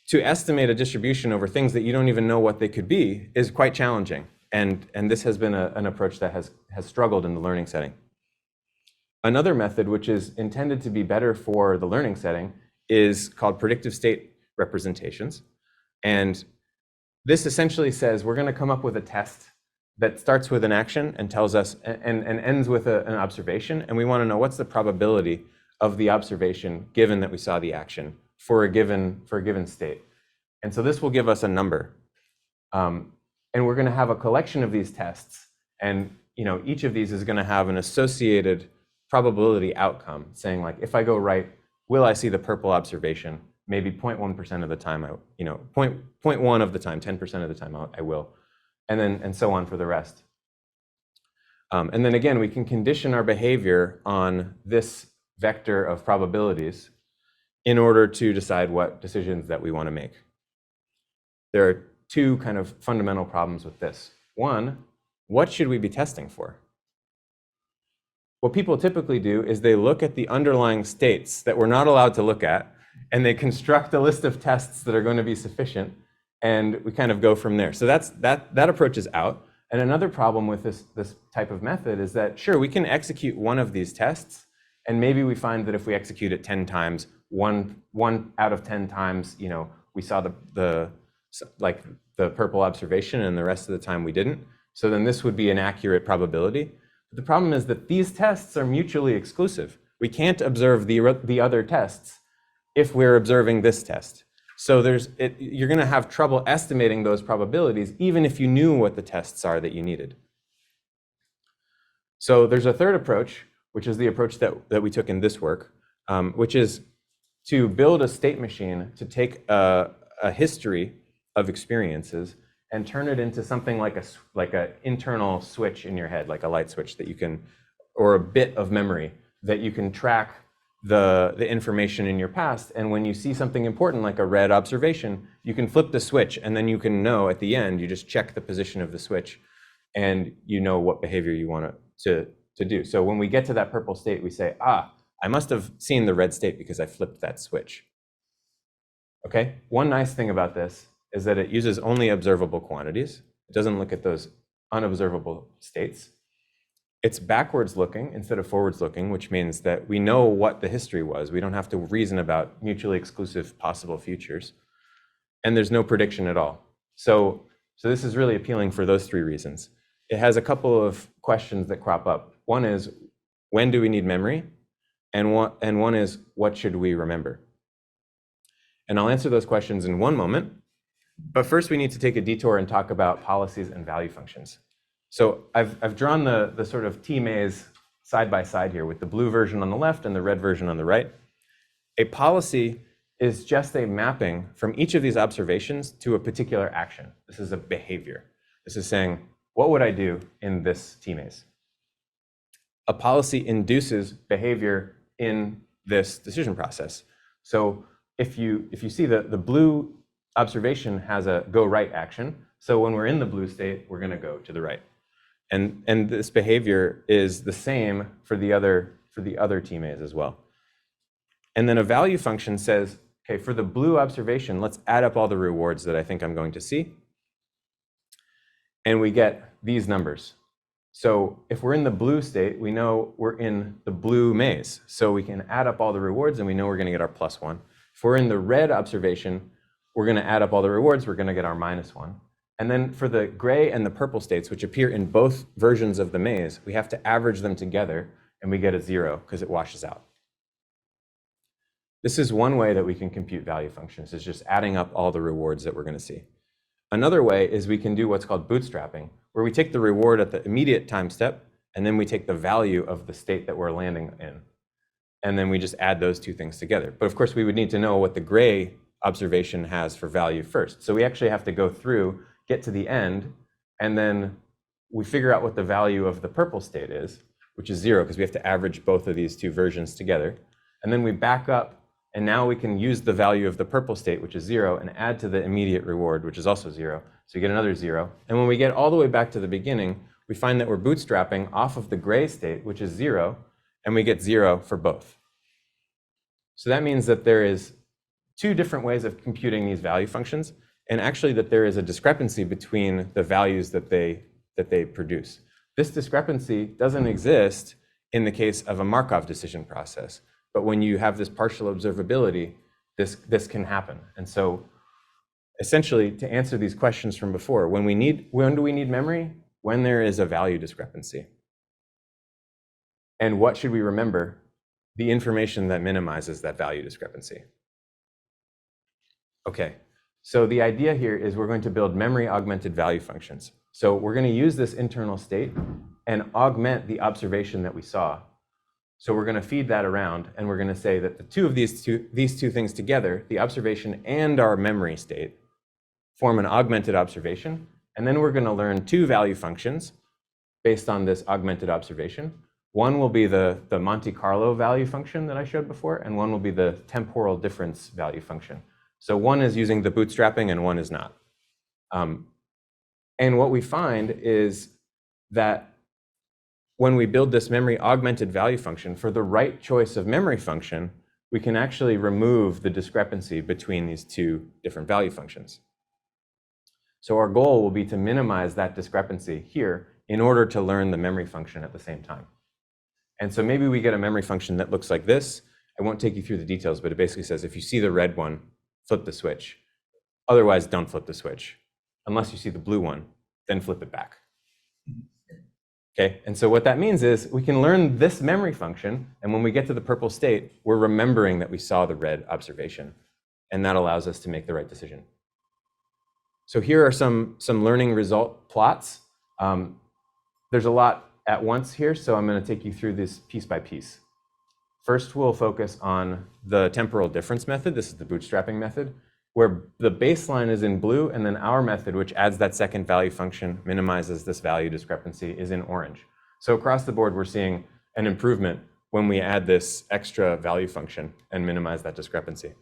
to estimate a distribution over things that you don't even know what they could be is quite challenging. And this has been an approach that has struggled in the learning setting. Another method, which is intended to be better for the learning setting, is called predictive state representations. And this essentially says we're going to come up with a test that starts with an action and tells us and ends with an observation, and we want to know what's the probability of the observation given that we saw the action for a given state. And so this will give us a number, and we're going to have a collection of these tests, and each of these is going to have an associated probability outcome, saying like, if I go right, will I see the purple observation? Maybe 0.1% of the time, 0.1 of the time, 10% of the time I will, and so on for the rest. And then again, we can condition our behavior on this vector of probabilities in order to decide what decisions that we want to make. There are two kind of fundamental problems with this. One, what should we be testing for? What people typically do is they look at the underlying states that we're not allowed to look at, and they construct a list of tests that are going to be sufficient, and we kind of go from there. So that approach is out. And another problem with this type of method is that, sure, we can execute one of these tests, and maybe we find that if we execute it 10 times, one out of 10 times, we saw the purple observation, and the rest of the time we didn't. So then this would be an accurate probability. But the problem is that these tests are mutually exclusive. We can't observe the other tests if we're observing this test. So you're going to have trouble estimating those probabilities, even if you knew what the tests are that you needed. So there's a third approach, which is the approach that we took in this work, which is to build a state machine to take a history of experiences and turn it into something like an internal switch in your head, like a light switch that you can, or a bit of memory that you can track the information in your past. And when you see something important like a red observation, you can flip the switch, and then you can know at the end, you just check the position of the switch, and you know what behavior you want to do. So when we get to that purple state, we say, I must have seen the red state because I flipped that switch. Okay, one nice thing about this is that it uses only observable quantities. It doesn't look at those unobservable states. It's backwards looking instead of forwards looking, which means that we know what the history was. We don't have to reason about mutually exclusive possible futures. And there's no prediction at all. So this is really appealing for those three reasons. It has a couple of questions that crop up. One is, when do we need memory? And one is, what should we remember? And I'll answer those questions in one moment. But first, we need to take a detour and talk about policies and value functions. So I've drawn the sort of T-maze side by side here with the blue version on the left and the red version on the right. A policy is just a mapping from each of these observations to a particular action. This is a behavior. This is saying, what would I do in this T-maze? A policy induces behavior in this decision process. So if you see the blue observation has a go right action. So when we're in the blue state, we're going to go to the right. And this behavior is the same for the other T-maze as well. And then a value function says, okay, for the blue observation, let's add up all the rewards that I think I'm going to see. And we get these numbers. So if we're in the blue state, we know we're in the blue maze. So we can add up all the rewards, and we know we're going to get our +1. If we're in the red observation, we're going to add up all the rewards, we're going to get our -1. And then for the gray and the purple states, which appear in both versions of the maze, we have to average them together, and we get a 0 because it washes out. This is one way that we can compute value functions, is just adding up all the rewards that we're going to see. Another way is we can do what's called bootstrapping, where we take the reward at the immediate time step, and then we take the value of the state that we're landing in. And then we just add those two things together. But of course, we would need to know what the gray observation has for value first. So we actually have to go through, get to the end, and then we figure out what the value of the purple state is, which is 0, because we have to average both of these two versions together. And then we back up, and now we can use the value of the purple state, which is 0, and add to the immediate reward, which is also 0. So we get another 0. And when we get all the way back to the beginning, we find that we're bootstrapping off of the gray state, which is 0, and we get 0 for both. So that means that there is two different ways of computing these value functions, and actually that there is a discrepancy between the values that they produce. This discrepancy doesn't exist in the case of a Markov decision process, but when you have this partial observability, this can happen. And so essentially, to answer these questions from before, when do we need memory? When there is a value discrepancy. And what should we remember? The information that minimizes that value discrepancy. Okay, so the idea here is we're going to build memory augmented value functions. So we're going to use this internal state and augment the observation that we saw. So we're going to feed that around, and we're going to say that the two of these two things together, the observation and our memory state, form an augmented observation. And then we're going to learn two value functions based on this augmented observation. One will be the Monte Carlo value function that I showed before, and one will be the temporal difference value function. So one is using the bootstrapping and one is not. And what we find is that when we build this memory augmented value function, for the right choice of memory function, we can actually remove the discrepancy between these two different value functions. So our goal will be to minimize that discrepancy here in order to learn the memory function at the same time. And so maybe we get a memory function that looks like this. I won't take you through the details, but it basically says if you see the red one, flip the switch. Otherwise, don't flip the switch. Unless you see the blue one, then flip it back. Okay, and so what that means is we can learn this memory function, and when we get to the purple state, we're remembering that we saw the red observation, and that allows us to make the right decision. So here are some learning result plots. There's a lot at once here, so I'm going to take you through this piece by piece. First, we'll focus on the temporal difference method. This is the bootstrapping method, where the baseline is in blue, and then our method, which adds that second value function, minimizes this value discrepancy, is in orange. So across the board, we're seeing an improvement when we add this extra value function and minimize that discrepancy.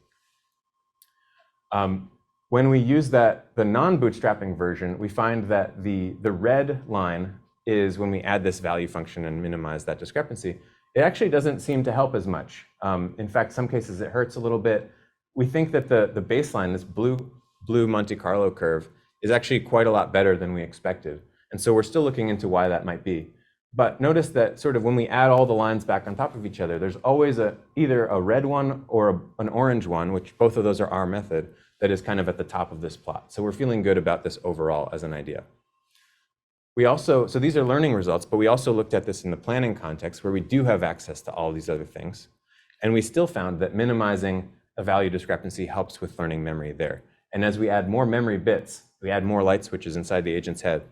When we use the non-bootstrapping version, we find that the red line is when we add this value function and minimize that discrepancy. It actually doesn't seem to help as much. In fact, some cases it hurts a little bit. We think that the baseline, this blue Monte Carlo curve, is actually quite a lot better than we expected. And so we're still looking into why that might be. But notice that sort of when we add all the lines back on top of each other, there's always either a red one or an orange one, which both of those are our method, that is kind of at the top of this plot. So we're feeling good about this overall as an idea. So these are learning results, but we also looked at this in the planning context where we do have access to all these other things. And we still found that minimizing a value discrepancy helps with learning memory there. And as we add more memory bits, we add more light switches inside the agent's head,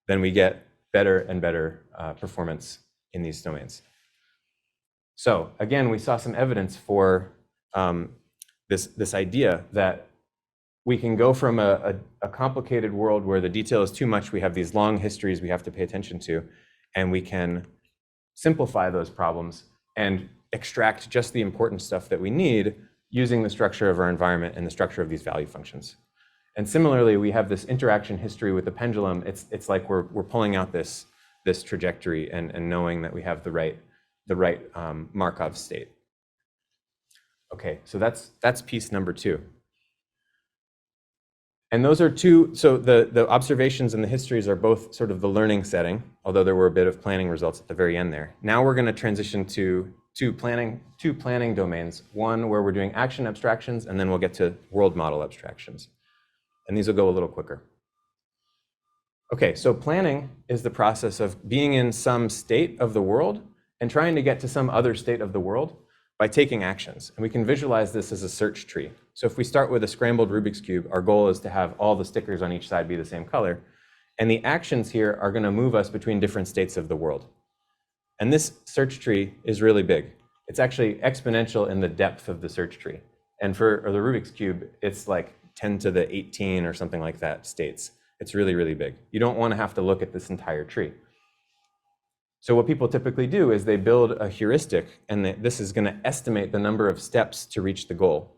then we get better and better performance in these domains. So again, we saw some evidence for this idea that we can go from a complicated world where the detail is too much, we have these long histories we have to pay attention to, and we can simplify those problems and extract just the important stuff that we need using the structure of our environment and the structure of these value functions. And similarly, we have this interaction history with the pendulum. It's like we're pulling out this trajectory and knowing that we have the right Markov state. Okay, so that's piece number 2. And those are two, so the observations and the histories are both sort of the learning setting, although there were a bit of planning results at the very end there. Now we're going to transition to two planning domains, one where we're doing action abstractions, and then we'll get to world model abstractions. And these will go a little quicker. Okay, so planning is the process of being in some state of the world and trying to get to some other state of the world by taking actions. And we can visualize this as a search tree. So if we start with a scrambled Rubik's Cube, our goal is to have all the stickers on each side be the same color. And the actions here are going to move us between different states of the world. And this search tree is really big. It's actually exponential in the depth of the search tree. And for the Rubik's Cube, it's like 10 to the 18 or something like that states. It's really, really big. You don't want to have to look at this entire tree. So what people typically do is they build a heuristic, and this is going to estimate the number of steps to reach the goal.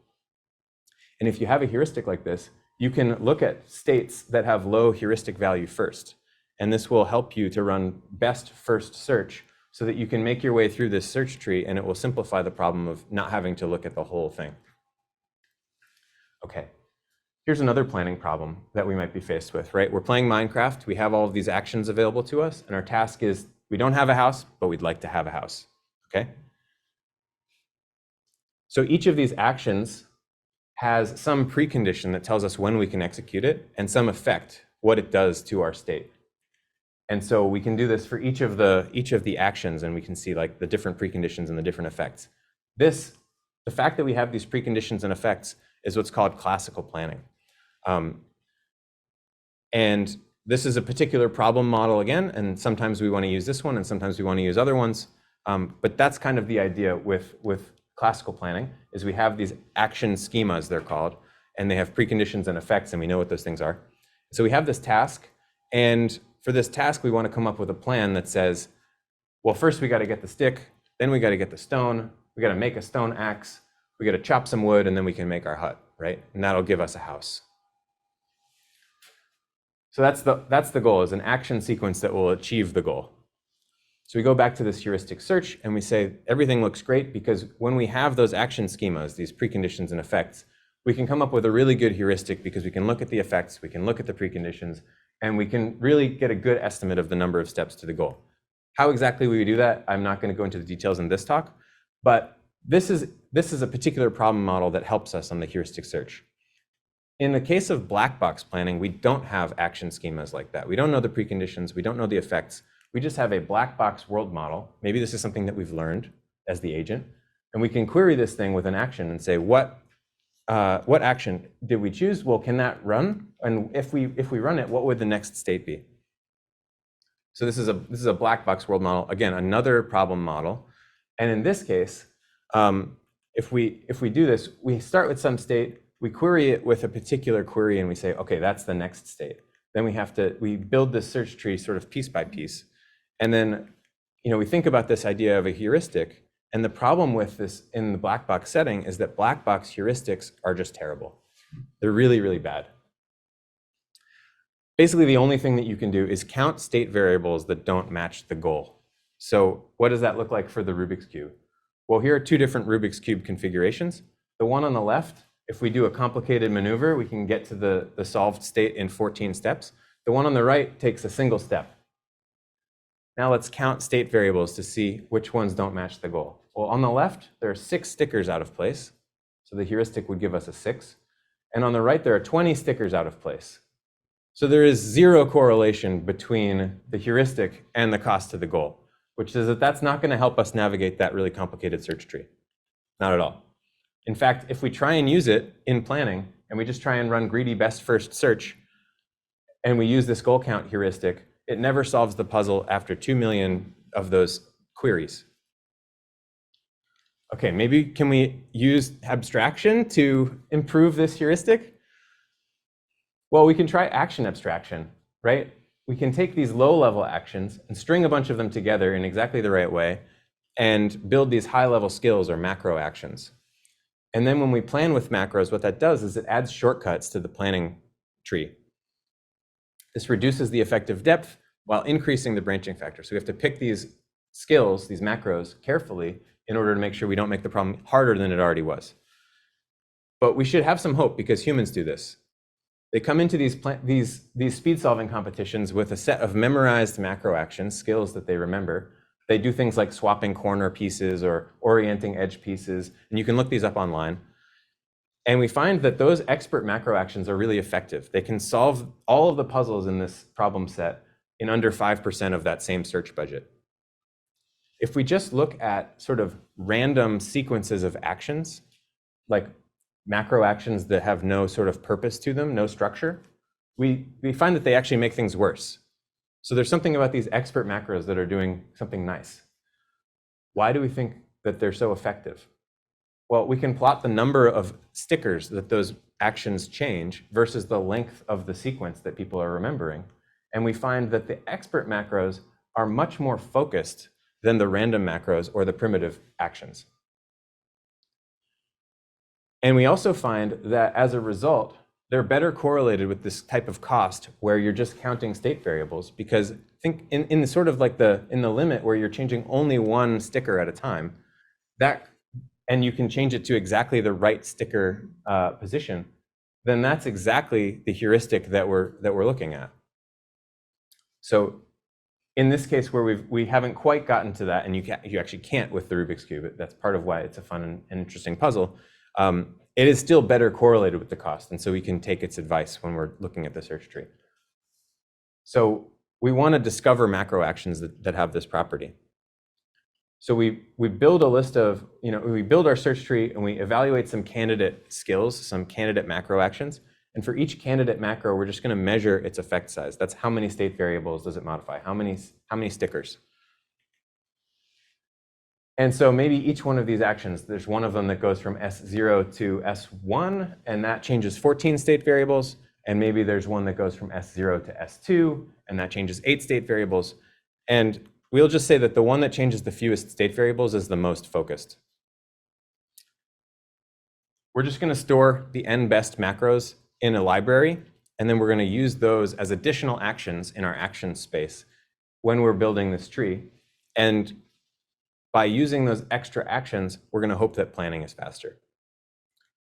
And if you have a heuristic like this, you can look at states that have low heuristic value first. And this will help you to run best first search so that you can make your way through this search tree, and it will simplify the problem of not having to look at the whole thing. Okay, here's another planning problem that we might be faced with, right? We're playing Minecraft, we have all of these actions available to us, and our task is we don't have a house, but we'd like to have a house, okay? So each of these actions has some precondition that tells us when we can execute it and some effect, what it does to our state. And so we can do this for each of the actions, and we can see like the different preconditions and the different effects. The fact that we have these preconditions and effects is what's called classical planning. And this is a particular problem model again, and sometimes we want to use this one and sometimes we want to use other ones. But that's kind of the idea with classical planning, is we have these action schemas, they're called, and they have preconditions and effects, and we know what those things are. So we have this task, and for this task, we want to come up with a plan that says, well, first we got to get the stick, then we got to get the stone, we got to make a stone axe, we got to chop some wood, and then we can make our hut, right? And that'll give us a house. So that's the goal, is an action sequence that will achieve the goal. So we go back to this heuristic search and we say everything looks great, because when we have those action schemas, these preconditions and effects, we can come up with a really good heuristic, because we can look at the effects, we can look at the preconditions, and we can really get a good estimate of the number of steps to the goal. How exactly we do that, I'm not going to go into the details in this talk, but this is a particular problem model that helps us on the heuristic search. In the case of black box planning, we don't have action schemas like that. We don't know the preconditions, we don't know the effects. We just have a black box world model. Maybe this is something that we've learned as the agent, and we can query this thing with an action and say, what action did we choose? Well, can that run? And if we run it, what would the next state be? So this is a black box world model. Again, another problem model. And in this case, if we do this, we start with some state, we query it with a particular query, and we say, okay, that's the next state. Then we build this search tree sort of piece by piece. And then, we think about this idea of a heuristic. And the problem with this in the black box setting is that black box heuristics are just terrible. They're really, really bad. Basically, the only thing that you can do is count state variables that don't match the goal. So what does that look like for the Rubik's Cube? Well, here are two different Rubik's Cube configurations. The one on the left, if we do a complicated maneuver, we can get to the solved state in 14 steps. The one on the right takes a single step. Now let's count state variables to see which ones don't match the goal. Well, on the left, there are 6 stickers out of place. So the heuristic would give us a 6. And on the right, there are 20 stickers out of place. So there is 0 correlation between the heuristic and the cost to the goal, which is that that's not going to help us navigate that really complicated search tree. Not at all. In fact, if we try and use it in planning, and we just try and run greedy best first search, and we use this goal count heuristic, it never solves the puzzle after 2 million of those queries. Okay, maybe can we use abstraction to improve this heuristic? Well, we can try action abstraction, right? We can take these low-level actions and string a bunch of them together in exactly the right way and build these high-level skills or macro actions. And then when we plan with macros, what that does is it adds shortcuts to the planning tree. This reduces the effective depth while increasing the branching factor. So we have to pick these skills, these macros, carefully in order to make sure we don't make the problem harder than it already was. But we should have some hope, because humans do this. They come into these speed solving competitions with a set of memorized macro actions, skills that they remember. They do things like swapping corner pieces or orienting edge pieces, and you can look these up online. And we find that those expert macro actions are really effective. They can solve all of the puzzles in this problem set in under 5% of that same search budget. If we just look at sort of random sequences of actions, like macro actions that have no sort of purpose to them, no structure, we find that they actually make things worse. So there's something about these expert macros that are doing something nice. Why do we think that they're so effective? Well, we can plot the number of stickers that those actions change versus the length of the sequence that people are remembering. And we find that the expert macros are much more focused than the random macros or the primitive actions. And we also find that as a result, they're better correlated with this type of cost where you're just counting state variables, because think in the sort of like in the limit where you're changing only one sticker at a time, and you can change it to exactly the right sticker position, then that's exactly the heuristic that we're looking at. So in this case where we haven't quite gotten to that, and you actually can't with the Rubik's Cube, that's part of why it's a fun and interesting puzzle, it is still better correlated with the cost, and so we can take its advice when we're looking at the search tree. So we want to discover macro actions that have this property. So we build a list of, we build our search tree and we evaluate some candidate skills, some candidate macro actions. And for each candidate macro, we're just going to measure its effect size. That's how many state variables does it modify? How many stickers? And so maybe each one of these actions, there's one of them that goes from S0 to S1, and that changes 14 state variables. And maybe there's one that goes from S0 to S2, and that changes 8 state variables. And we'll just say that the one that changes the fewest state variables is the most focused. We're just going to store the n best macros in a library, and then we're going to use those as additional actions in our action space when we're building this tree. And by using those extra actions, we're going to hope that planning is faster.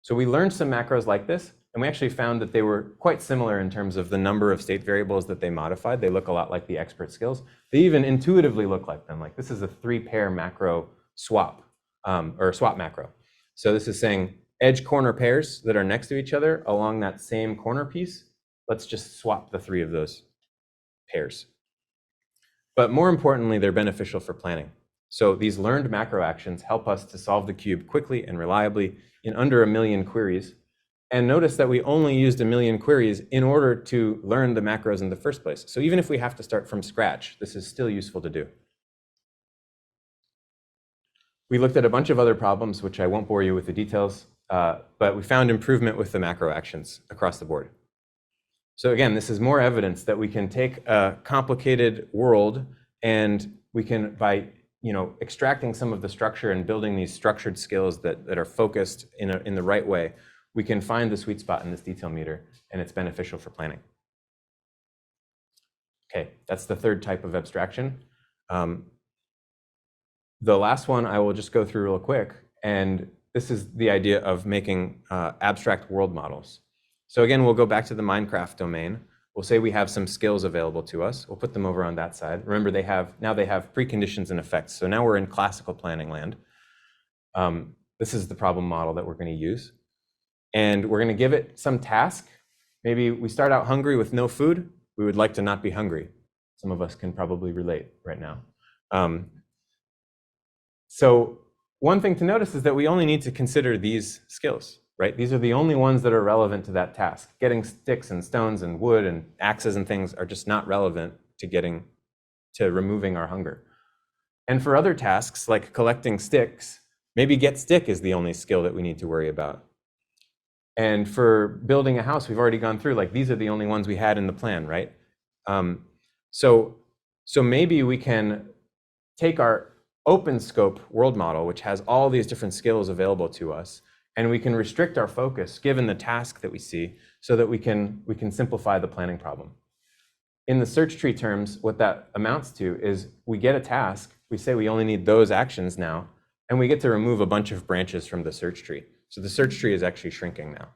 So we learned some macros like this, and we actually found that they were quite similar in terms of the number of state variables that they modified. They look a lot like the expert skills. They even intuitively look like them. Like this is a 3-pair macro swap, or swap macro. So this is saying edge corner pairs that are next to each other along that same corner piece. Let's just swap the 3 of those pairs. But more importantly, they're beneficial for planning. So these learned macro actions help us to solve the cube quickly and reliably in under 1 million queries. And notice that we only used 1 million queries in order to learn the macros in the first place. So even if we have to start from scratch, this is still useful to do. We looked at a bunch of other problems, which I won't bore you with the details, but we found improvement with the macro actions across the board. So again, this is more evidence that we can take a complicated world and we can, by extracting some of the structure and building these structured skills that are focused in the right way, we can find the sweet spot in this detail meter, and it's beneficial for planning. Okay, that's the third type of abstraction. The last one I will just go through real quick, and this is the idea of making abstract world models. So again, we'll go back to the Minecraft domain. We'll say we have some skills available to us. We'll put them over on that side. Remember, now they have preconditions and effects. So now we're in classical planning land. This is the problem model that we're going to use. And we're going to give it some task. Maybe we start out hungry with no food. We would like to not be hungry. Some of us can probably relate right now. So one thing to notice is that we only need to consider these skills, right? These are the only ones that are relevant to that task. Getting sticks and stones and wood and axes and things are just not relevant to removing our hunger. And for other tasks like collecting sticks, maybe get stick is the only skill that we need to worry about. And for building a house, we've already gone through, like, these are the only ones we had in the plan, right? So maybe we can take our open scope world model, which has all these different skills available to us, and we can restrict our focus given the task that we see so that we can simplify the planning problem. In the search tree terms, what that amounts to is we get a task, we say we only need those actions now, and we get to remove a bunch of branches from the search tree. So the search tree is actually shrinking now.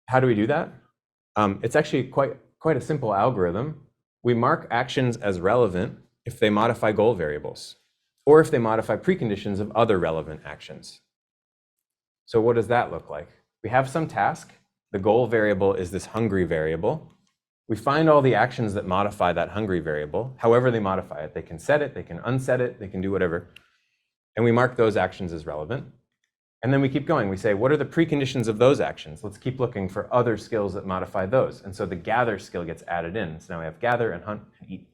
How do we do that? It's actually quite a simple algorithm. We mark actions as relevant if they modify goal variables, or if they modify preconditions of other relevant actions. So what does that look like? We have some task. The goal variable is this hungry variable. We find all the actions that modify that hungry variable, however they modify it. They can set it, they can unset it, they can do whatever. And we mark those actions as relevant. And then we keep going. We say, what are the preconditions of those actions? Let's keep looking for other skills that modify those. And so the gather skill gets added in. So now we have gather and hunt and eat.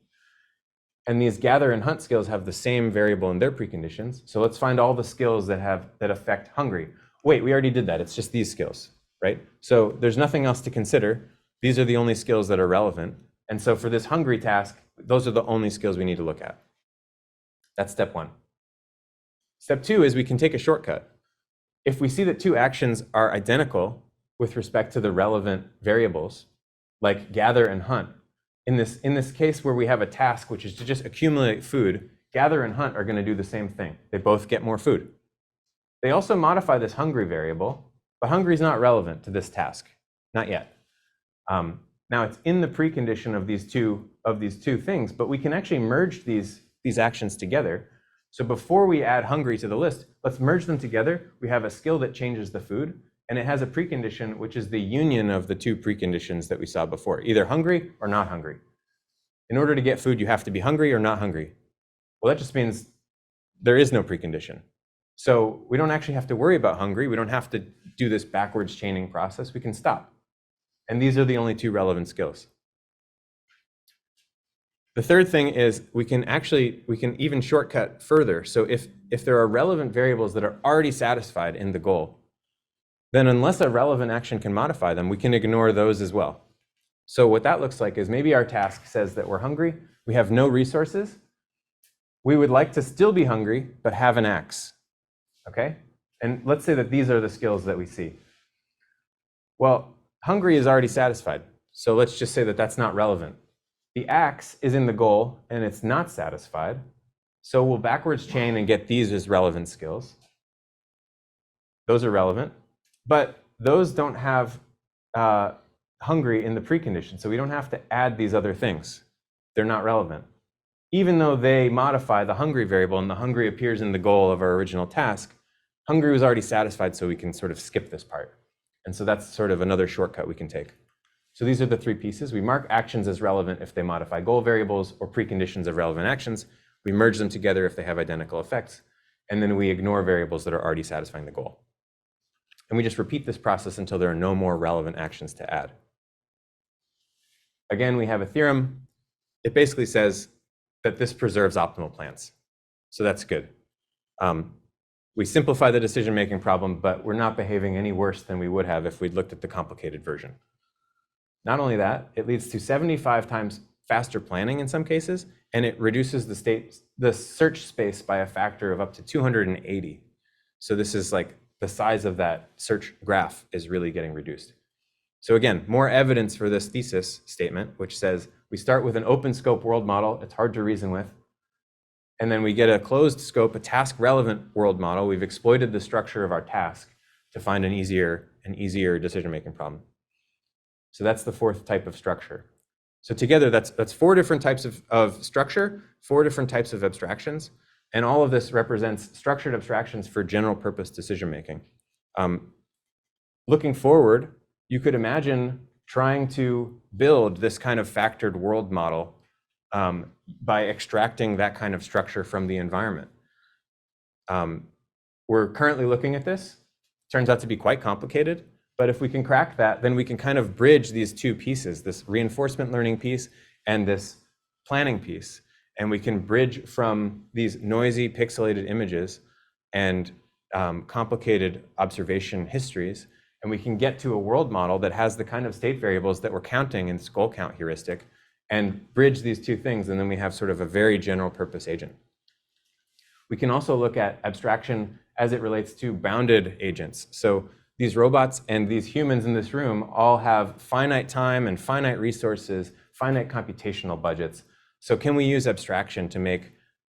And these gather and hunt skills have the same variable in their preconditions. So let's find all the skills that affect hungry. Wait, we already did that. It's just these skills, right? So there's nothing else to consider. These are the only skills that are relevant. And so for this hungry task, those are the only skills we need to look at. That's step one. Step two is we can take a shortcut. If we see that two actions are identical with respect to the relevant variables, like gather and hunt, in this case where we have a task which is to just accumulate food, gather and hunt are going to do the same thing. They both get more food. They also modify this hungry variable, but hungry is not relevant to this task, not yet. Now it's in the precondition of these two things, but we can actually merge these actions together. So before we add hungry to the list, let's merge them together. We have a skill that changes the food, and it has a precondition, which is the union of the two preconditions that we saw before, either hungry or not hungry. In order to get food, you have to be hungry or not hungry. Well, that just means there is no precondition. So we don't actually have to worry about hungry. We don't have to do this backwards chaining process. We can stop. And these are the only two relevant skills. The third thing is we can even shortcut further. So if there are relevant variables that are already satisfied in the goal, then unless a relevant action can modify them, we can ignore those as well. So what that looks like is maybe our task says that we're hungry, we have no resources, we would like to still be hungry, but have an axe, okay? And let's say that these are the skills that we see. Well, hungry is already satisfied, so let's just say that that's not relevant. The axe is in the goal, and it's not satisfied, so we'll backwards chain and get these as relevant skills. Those are relevant, but those don't have hungry in the precondition, so we don't have to add these other things. They're not relevant. Even though they modify the hungry variable and the hungry appears in the goal of our original task, hungry was already satisfied, so we can sort of skip this part. And so that's sort of another shortcut we can take. So these are the three pieces. We mark actions as relevant if they modify goal variables or preconditions of relevant actions. We merge them together if they have identical effects. And then we ignore variables that are already satisfying the goal. And we just repeat this process until there are no more relevant actions to add. Again, we have a theorem. It basically says that this preserves optimal plans. So that's good. We simplify the decision-making problem, but we're not behaving any worse than we would have if we'd looked at the complicated version. Not only that, it leads to 75 times faster planning in some cases, and it reduces the search space by a factor of up to 280. So this is like the size of that search graph is really getting reduced. So again, more evidence for this thesis statement, which says we start with an open scope world model, it's hard to reason with, and then we get a closed scope, a task relevant world model. We've exploited the structure of our task to find an easier decision-making problem. So that's the fourth type of structure. So together, that's four different types of structure, four different types of abstractions, and all of this represents structured abstractions for general purpose decision-making. Looking forward, you could imagine trying to build this kind of factored world model by extracting that kind of structure from the environment. We're currently looking at this. Turns out to be quite complicated, but if we can crack that, then we can kind of bridge these two pieces, this reinforcement learning piece and this planning piece. And we can bridge from these noisy pixelated images and complicated observation histories, and we can get to a world model that has the kind of state variables that we're counting in this goal count heuristic and bridge these two things, and then we have sort of a very general purpose agent. We can also look at abstraction as it relates to bounded agents. So these robots and these humans in this room all have finite time and finite resources, finite computational budgets. So can we use abstraction to make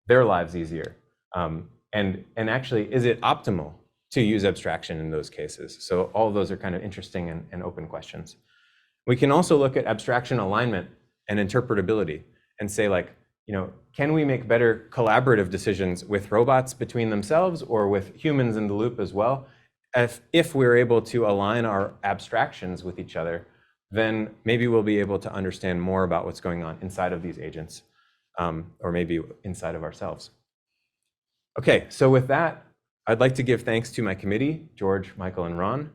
their lives easier? And actually, is it optimal to use abstraction in those cases? So all of those are kind of interesting and open questions. We can also look at abstraction alignment and interpretability and say, like, can we make better collaborative decisions with robots between themselves or with humans in the loop as well? If we're able to align our abstractions with each other, then maybe we'll be able to understand more about what's going on inside of these agents, or maybe inside of ourselves. Okay, so with that, I'd like to give thanks to my committee, George, Michael, and Ron.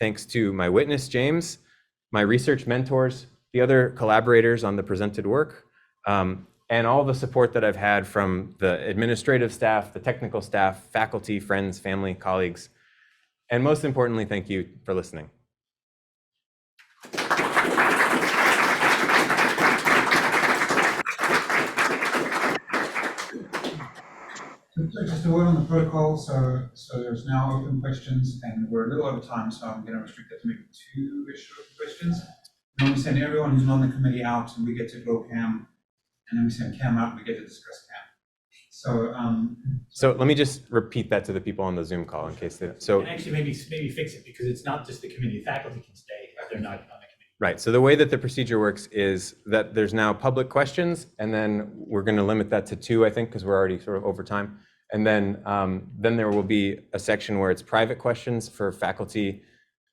Thanks to my witness, James, my research mentors, the other collaborators on the presented work, and all the support that I've had from the administrative staff, the technical staff, faculty, friends, family, colleagues. And most importantly, thank you for listening. Just a word on the protocol. So there's now open questions, and we're a little over time, so I'm going to restrict it to maybe 2-ish questions. And then we send everyone who's not on the committee out, and we get to go Cam, and then we send Cam out, and we get to discuss Cam. So let me just repeat that to the people on the Zoom call in case they. And actually, maybe fix it, because it's not just the committee. The faculty can stay if they're not on the committee. Right. So the way that the procedure works is that there's now public questions, and then we're going to limit that to 2, I think, because we're already sort of over time. And then there will be a section where it's private questions for faculty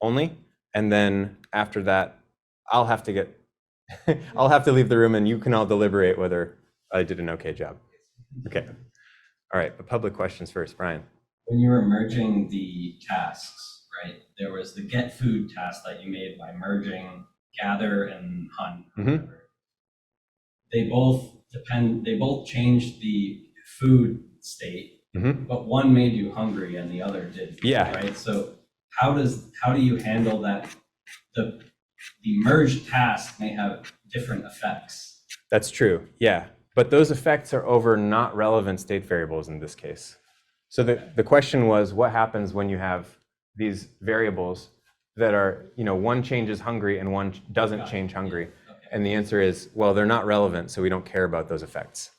only. And then after that, I'll have to leave the room, and you can all deliberate whether I did an okay job. Okay. All right. But public questions first, Brian. When you were merging the tasks, right, there was the get food task that you made by merging gather and hunt. Mm-hmm. They both changed the food state, Mm-hmm. but one made you hungry and the other did. Yeah. Right. So how do you handle that? The merged task may have different effects. That's true, yeah. But those effects are over not relevant state variables in this case. So the question was, what happens when you have these variables that are, one changes hungry and one doesn't change hungry? Okay. And the answer is, well, they're not relevant, so we don't care about those effects.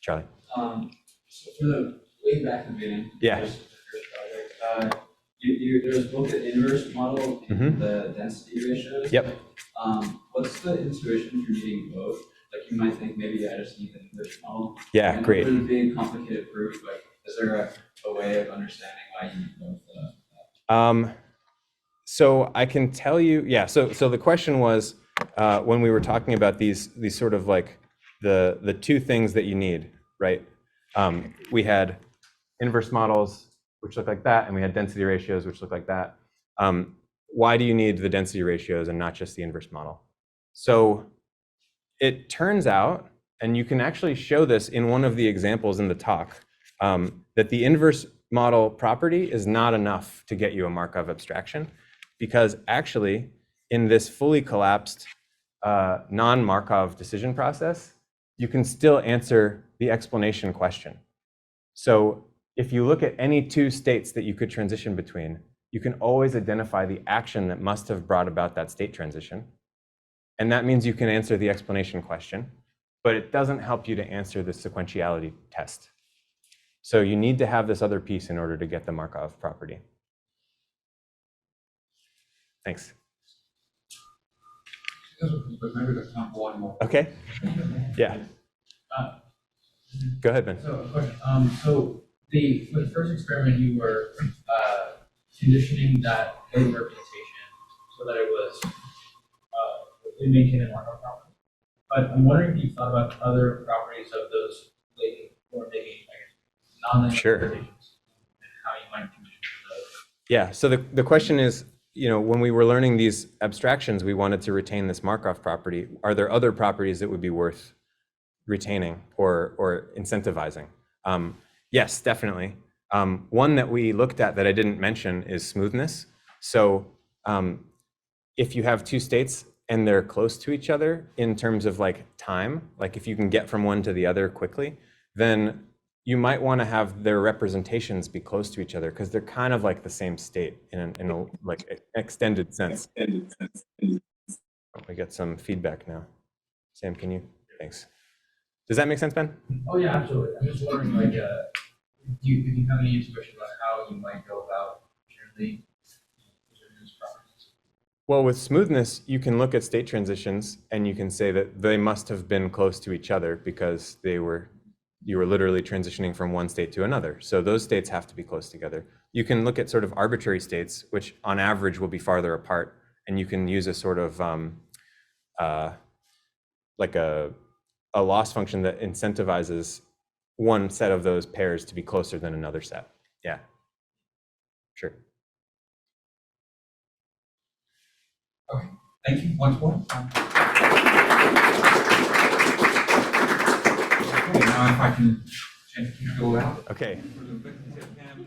Charlie? So for the way back in the beginning, Yeah. just the first project, there's both the inverse model and the density ratios. Yep. What's the intuition for needing both? Like you might think maybe I just need the inverse model. Yeah, and great. With it being complicated proof, like is there a way of understanding why you need both? So I can tell you, yeah. So the question was when we were talking about these sort of like the two things that you need, right? We had inverse models which look like that, and we had density ratios which look like that. Why do you need the density ratios and not just the inverse model? So it turns out, and you can actually show this in one of the examples in the talk, that the inverse model property is not enough to get you a Markov abstraction, because actually in this fully collapsed non-Markov decision process, you can still answer the explanation question. So if you look at any two states that you could transition between, you can always identify the action that must have brought about that state transition. And that means you can answer the explanation question, but it doesn't help you to answer the sequentiality test. So you need to have this other piece in order to get the Markov property. Thanks. Maybe there's time for one more. Okay. Yeah. Go ahead, Ben. So a question. So for the first experiment, you were conditioning that latent representation so that it was maintained in Markov property. But I'm wondering if you thought about other properties of those latent or maybe non-linear Sure. representations and how you might condition those. Yeah. So the question is, when we were learning these abstractions, we wanted to retain this Markov property. Are there other properties that would be worth retaining or incentivizing? Yes, definitely. One that we looked at that I didn't mention is smoothness. So if you have two states and they're close to each other in terms of like time, like if you can get from one to the other quickly, then you might want to have their representations be close to each other because they're kind of like the same state in a like extended sense. We get some feedback now. Sam, can you? Thanks. Does that make sense, Ben? Oh yeah, absolutely. I'm just wondering, like, if you have any intuition about how you might go about generally those properties? Well, with smoothness, you can look at state transitions and you can say that they must have been close to each other because you were literally transitioning from one state to another. So those states have to be close together. You can look at sort of arbitrary states, which on average will be farther apart, and you can use a sort of like a loss function that incentivizes one set of those pairs to be closer than another set. Yeah, sure. Okay, thank you once more. Okay, now if I can change the control out. Okay. For the bit, Cam,